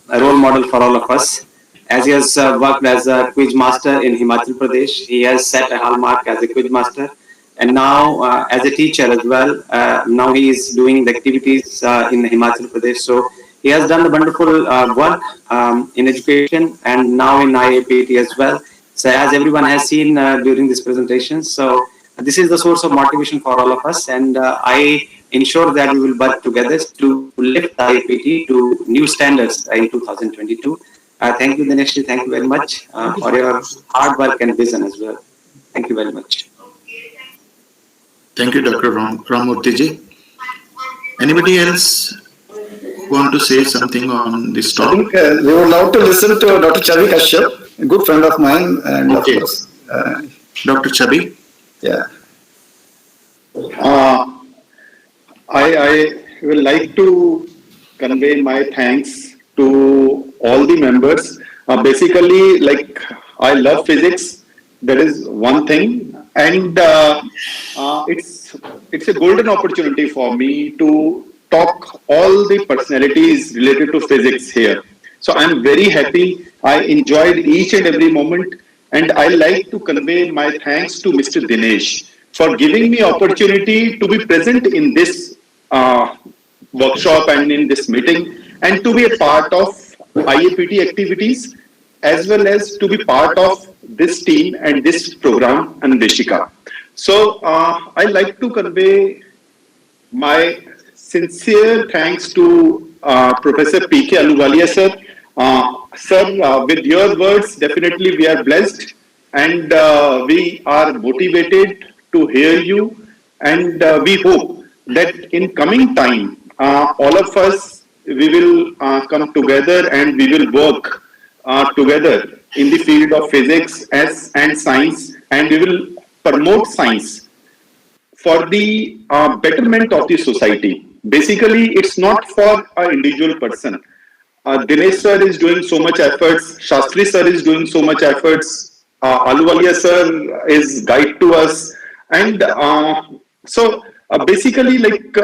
Speaker 6: role model for all of us. As he has worked as a quiz master in Himachal Pradesh, he has set a hallmark as a quiz master, and now as a teacher as well. Now he is doing the activities in Himachal Pradesh. So he has done the wonderful work in education and now in IAPT as well. So as everyone has seen during this presentation, so this is the source of motivation for all of us, and I ensure that we will work together to lift IAPT to new standards in 2022. Thank you, Dinesh. Thank you very much for your hard work and vision as well. Thank you very much.
Speaker 1: Thank you, Dr. Ramamurthy ji. Anybody else want to say something on this
Speaker 2: I
Speaker 1: topic?
Speaker 2: think we would love to listen to Dr. Chavi Kashyap, a good friend of mine, and
Speaker 1: Okay.
Speaker 2: of course,
Speaker 1: Dr. Chabi?
Speaker 2: yeah.
Speaker 7: I will like to convey my thanks to all the members. Basically, like, I love physics. That is one thing, and it's a golden opportunity for me to talk all the personalities related to physics here. So I'm very happy. I enjoyed each and every moment, and I like to convey my thanks to Mr. Dinesh for giving me opportunity to be present in this workshop and in this meeting, and to be a part of IAPT activities, as well as to be part of this team and this program, Anveshika. So I like to convey my sincere thanks to Professor P.K. Ahluwalia sir. Sir, with your words, definitely we are blessed, and we are motivated to hear you, and we hope that in coming time, all of us, we will come together and we will work together in the field of physics and science, and we will promote science for the betterment of the society. Basically, it's not for an individual person. Dinesh sir is doing so much efforts, Shastri sir is doing so much efforts, Ahluwalia sir is guide to us, and so basically, like,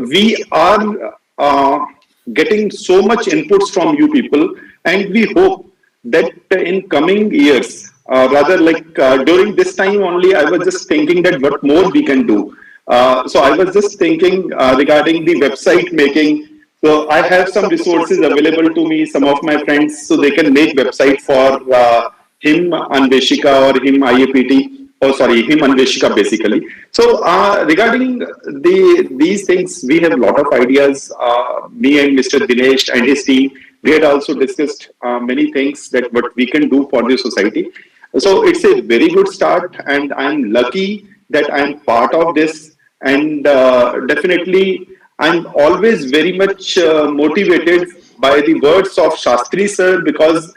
Speaker 7: we are getting so much inputs from you people, and we hope that in coming years, rather like during this time only, I was just thinking that what more we can do. So I was just thinking regarding the website making. So I have some resources available to me, some of my friends, so they can make website for him Anveshika or him IAPT. Oh, sorry, him Anveshika basically. So regarding these things, we have a lot of ideas. Me and Mr. Dinesh and his team, we had also discussed many things that what we can do for the society. So it's a very good start, and I'm lucky that I'm part of this. And definitely, I'm always very much motivated by the words of Shastri sir, because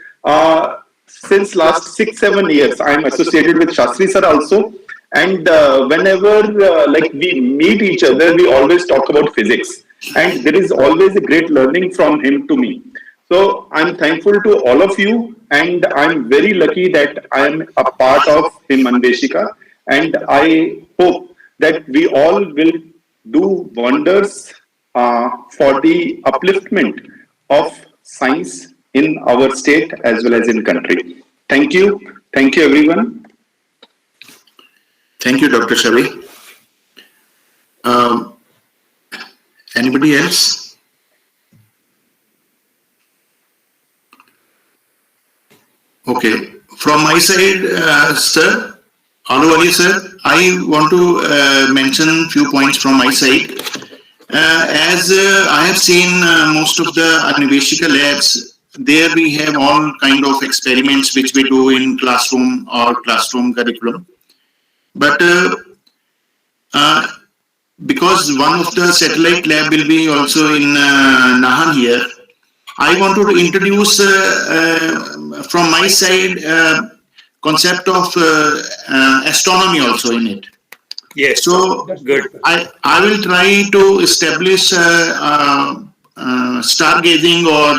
Speaker 7: since last 6-7 years I'm associated with Shastri sir also, and whenever like we meet each other, we always talk about physics, and there is always a great learning from him to me. So I'm thankful to all of you, and I'm very lucky that I am a part of Him Anveshika, and I hope that we all will do wonders for the upliftment of science in our state as well as in country. Thank you everyone.
Speaker 1: Thank you, Dr. Shavi. Anybody else? Okay, from my side, sir, Aluwali sir, I want to mention few points from my side. As I have seen most of the Anveshika labs, there we have all kind of experiments which we do in classroom or classroom curriculum. But because one of the satellite lab will be also in Nahan here, I wanted to introduce from my side concept of astronomy also in it.
Speaker 4: Yes.
Speaker 1: So
Speaker 4: Good.
Speaker 1: I will try to establish stargazing or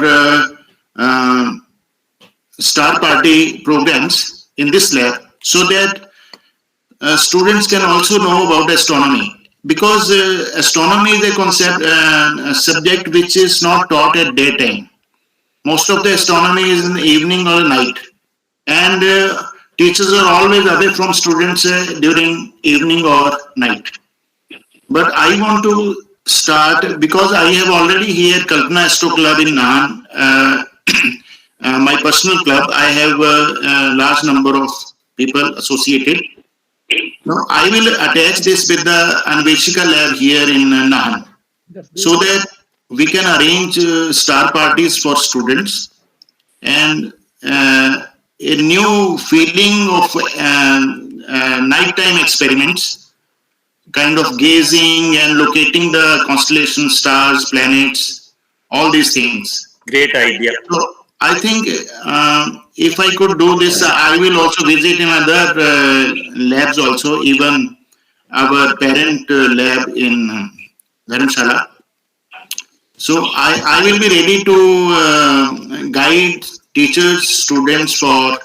Speaker 1: star party programs in this lab, so that students can also know about astronomy. Because astronomy is a concept, subject which is not taught at daytime. Most of the astronomy is in the evening or night, and teachers are always away from students during evening or night. But I want to start, because I have already here Kalpana Astro Club in Nahan, my personal club. I have a large number of people associated. Now, I will attach this with the Anveshika lab here in Nahan, so that we can arrange star parties for students, and a new feeling of nighttime experiments, kind of gazing and locating the constellations, stars, planets, all these things.
Speaker 4: Great idea.
Speaker 1: So I think if I could do this, I will also visit in other labs also, even our parent lab in Dharamshala. So I will be ready to guide teachers, students for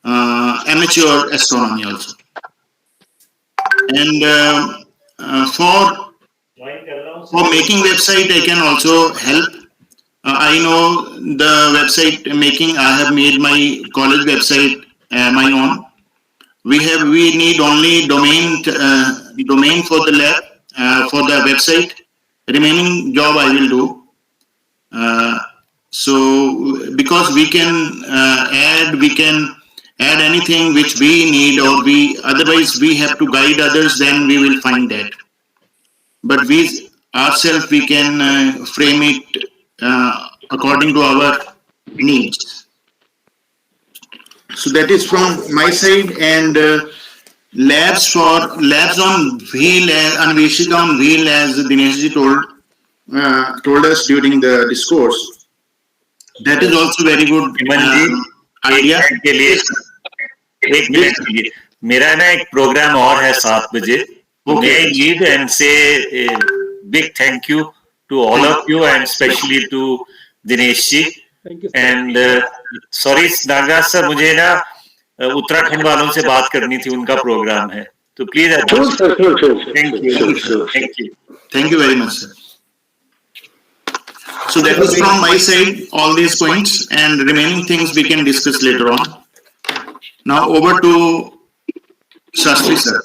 Speaker 1: amateur astronomy also. And for making website, I can also help. I know the website making. I have made my college website my own. We need only domain for the lab, for the website. Remaining job I will do. So because we can add anything which we need, or otherwise we have to guide others, then we will find that. But we ourselves, we can frame it according to our needs. So that is from my side. And labs on wheel, Anveshika on wheel, as Dineshji told us during the discourse. That is also very good idea.
Speaker 4: के लिए एक minute के लिए मेरा ना एक programme और है 7 बजे. May I leave and say a big thank you to all of you, and especially to Dinesh ji.
Speaker 3: Thank you.
Speaker 4: And sorry Nagaraj sir, मुझे ना उत्तराखंड वालों से बात करनी थी, उनका प्रोग्राम है, तो please.
Speaker 1: Thank you very much, sir. So that was from my side, all these points, and remaining things we can discuss later on. Now over to Shastri sir.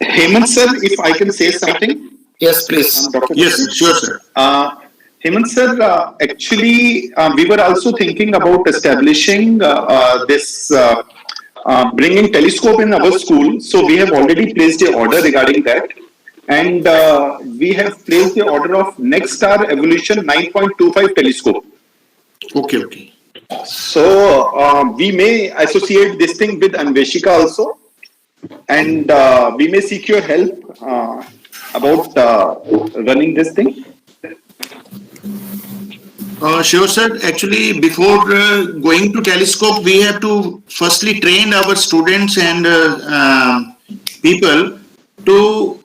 Speaker 7: Hemant sir, if I can say something.
Speaker 2: Yes, please.
Speaker 1: Yes, sure, sir.
Speaker 7: Hemant sir, actually, we were also thinking about establishing bringing telescope in our school. So we have already placed an order regarding that. and we have placed the order of Next Star Evolution 9.25 telescope.
Speaker 1: Okay.
Speaker 7: So we may associate this thing with Anveshika also, and we may seek your help about running this thing.
Speaker 1: Sure, sir. Actually, before going to telescope, we have to firstly train our students and people to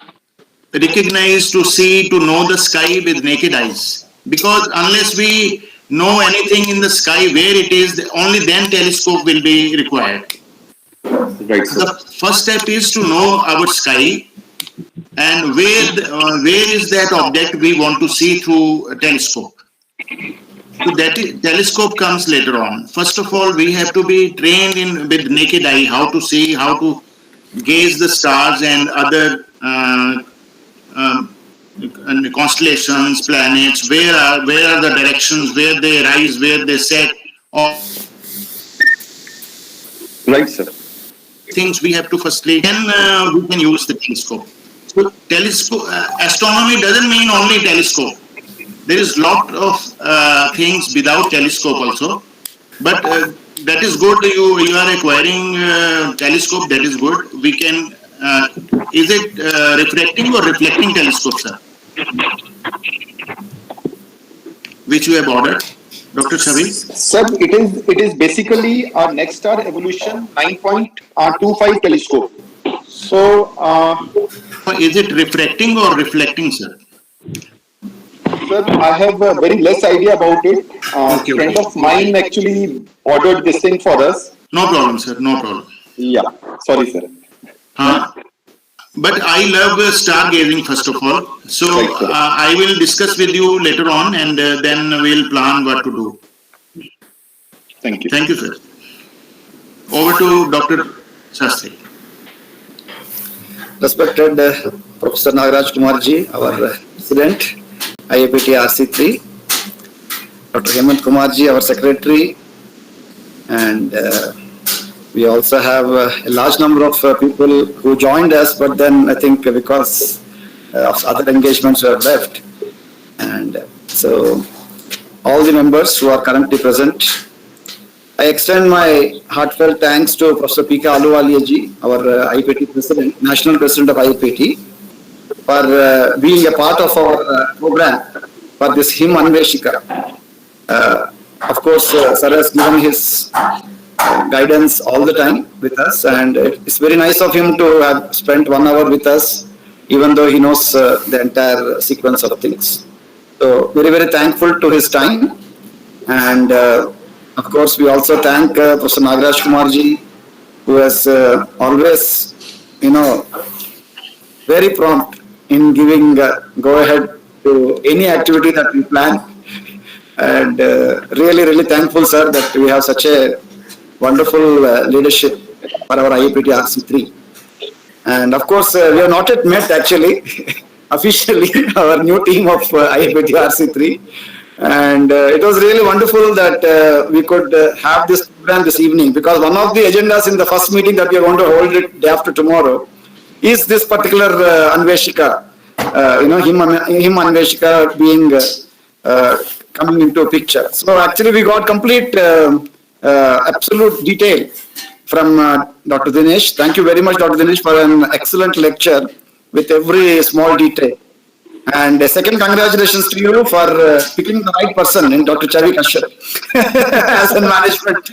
Speaker 1: recognize, to see, to know the sky with naked eyes. Because unless we know anything in the sky, where it is, only then telescope will be required.
Speaker 7: Right, sir.
Speaker 1: The first step is to know our sky and where is that object we want to see through a telescope. So that telescope comes later on. First of all, we have to be trained with naked eye how to see, how to gaze the stars and other and constellations, planets. Where are the directions? Where they rise? Where they set? All
Speaker 7: Right, sir.
Speaker 1: things we have to firstly. Then we can use the telescope. So telescope astronomy doesn't mean only telescope. There is lot of things without telescope also, but that is good. You are acquiring telescope. That is good. We can. Is it refracting or reflecting telescope, sir? Which you have ordered, Dr. Chavi?
Speaker 7: Sir, it is basically our Next Star Evolution 9.25 telescope. So,
Speaker 1: Is it refracting or reflecting, sir?
Speaker 7: sir, I have very less idea about it.
Speaker 1: Okay.
Speaker 7: Friend of mine actually ordered this thing for us.
Speaker 1: No problem, sir. No problem.
Speaker 7: Yeah, sorry, sir.
Speaker 1: But I love stargazing first of all. So
Speaker 7: Right, sir.
Speaker 1: I will discuss with you later on, and then we'll plan what to do.
Speaker 7: Thank you.
Speaker 1: Thank you, sir. Over to Dr. Shastri.
Speaker 2: Respected Professor Nagaraj Kumar ji, our President, IAPT RC3, Dr. Hemant Kumar ji, our Secretary, and we also have a large number of people who joined us, but then I think because of other engagements were left. And so all the members who are currently present, I extend my heartfelt thanks to Professor P.K. Ahluwalia ji, our IAPT President, National President of IAPT, for being a part of our program for this Him Anveshika. Of course, Sir has given his guidance all the time with us, and it's very nice of him to have spent 1 hour with us, even though he knows the entire sequence of things. So very, very thankful to his time, and of course we also thank Professor Nagaraj Kumar ji, who has always, very prompt in giving go ahead to any activity that we plan, and really, really thankful, sir, that we have such a wonderful leadership for our IAPT RC3. And of course, we have not yet met actually, officially, our new team of IAPT RC3. And it was really wonderful that we could have this program this evening, because one of the agendas in the first meeting that we are going to hold it day after tomorrow is this particular Anveshika, him Anveshika being coming into a picture. So actually we got complete absolute detail from Dr. Dinesh. Thank you very much, Dr. Dinesh, for an excellent lecture with every small detail. And a second congratulations to you for picking the right person in Dr. Chavi Kashyap as a management.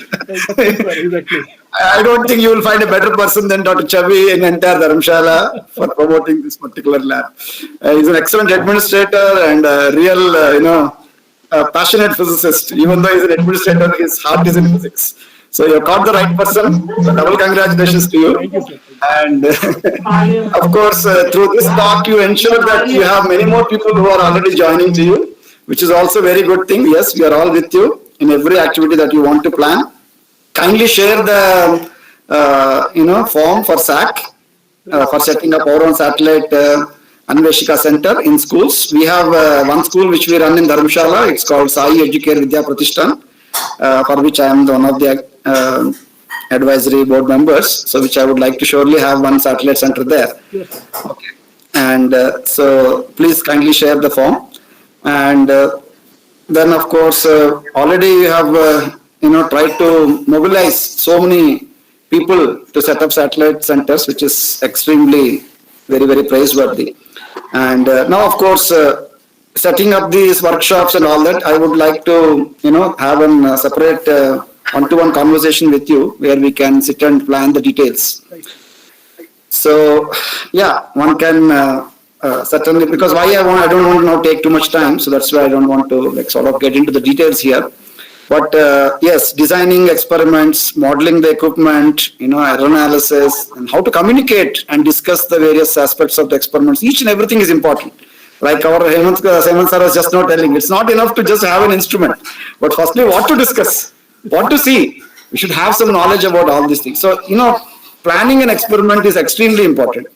Speaker 3: Exactly.
Speaker 2: I don't think you will find a better person than Dr. Chavi in entire Dharamshala for promoting this particular lab. He's an excellent administrator and a real, passionate physicist. Even though he's an administrator, his heart is in physics. So you got the right person. So double congratulations to you.
Speaker 3: Thank you, sir.
Speaker 2: And of course, through this talk, you ensure that you have many more people who are already joining to you, which is also a very good thing. Yes, we are all with you in every activity that you want to plan. Kindly share the, form for SAC, for setting up our own satellite Anveshika Center in schools. We have one school which we run in Dharamshala. It's called Sai Educare Vidya Pratishthan, for which I am one of the advisory board members. So which I would like to surely have one satellite center there.
Speaker 3: Yes.
Speaker 2: Okay. and so please kindly share the form. And then of course already you have tried to mobilize so many people to set up satellite centers, which is extremely very, very praiseworthy. And now of course setting up these workshops and all that, I would like to have a separate one-to-one conversation with you where we can sit and plan the details. So yeah, one can certainly, because why I don't want to now take too much time, so that's why I don't want to sort of get into the details here. But yes, designing experiments, modeling the equipment, error analysis, and how to communicate and discuss the various aspects of the experiments. Each and everything is important. Like our Hemant sir was just now telling, it's not enough to just have an instrument, but firstly what to discuss, what to see. We should have some knowledge about all these things. So, planning an experiment is extremely important.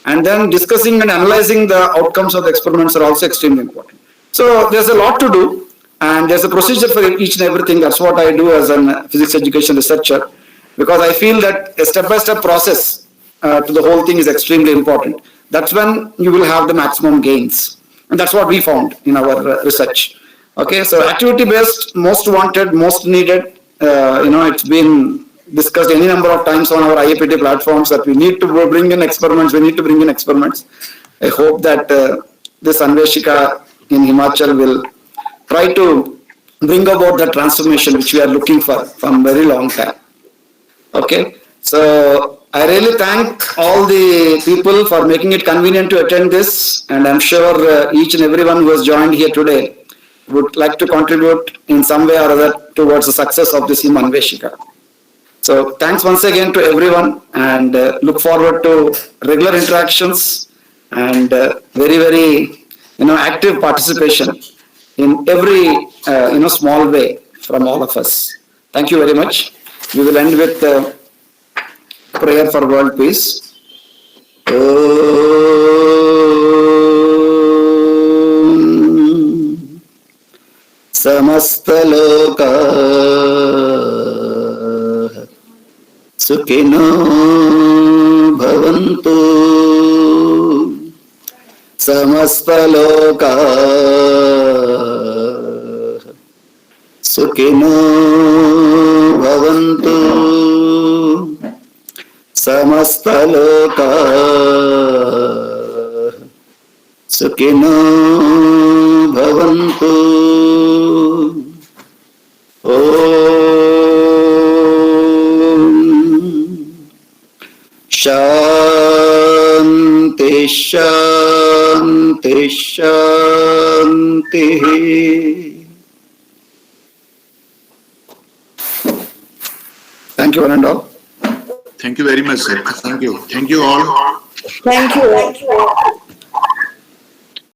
Speaker 2: And then discussing and analyzing the outcomes of the experiments are also extremely important. So there's a lot to do, and there's a procedure for each and everything. That's what I do as a physics education researcher, because I feel that a step-by-step process to the whole thing is extremely important. That's when you will have the maximum gains. And that's what we found in our research. Okay, so activity-based, most wanted, most needed, it's been discussed any number of times on our IAPT platforms that we need to bring in experiments, I hope that this Anveshika in Himachal will try to bring about the transformation which we are looking for from very long time. Okay, so I really thank all the people for making it convenient to attend this, and I'm sure each and everyone who has joined here today would like to contribute in some way or other towards the success of this Anveshika. So thanks once again to everyone, and look forward to regular interactions and very, very active participation in every small way from all of us. Thank you very much. We will end with prayer for world peace. Samastaloka Sukhino bhavantu, samastaloka sukhino bhavantu, samastaloka sukhino bhavantu. Shanti, Shanti, Shanti. Thank you, one and all.
Speaker 1: Thank you very much, sir. Thank you. Thank you all.
Speaker 8: Thank you.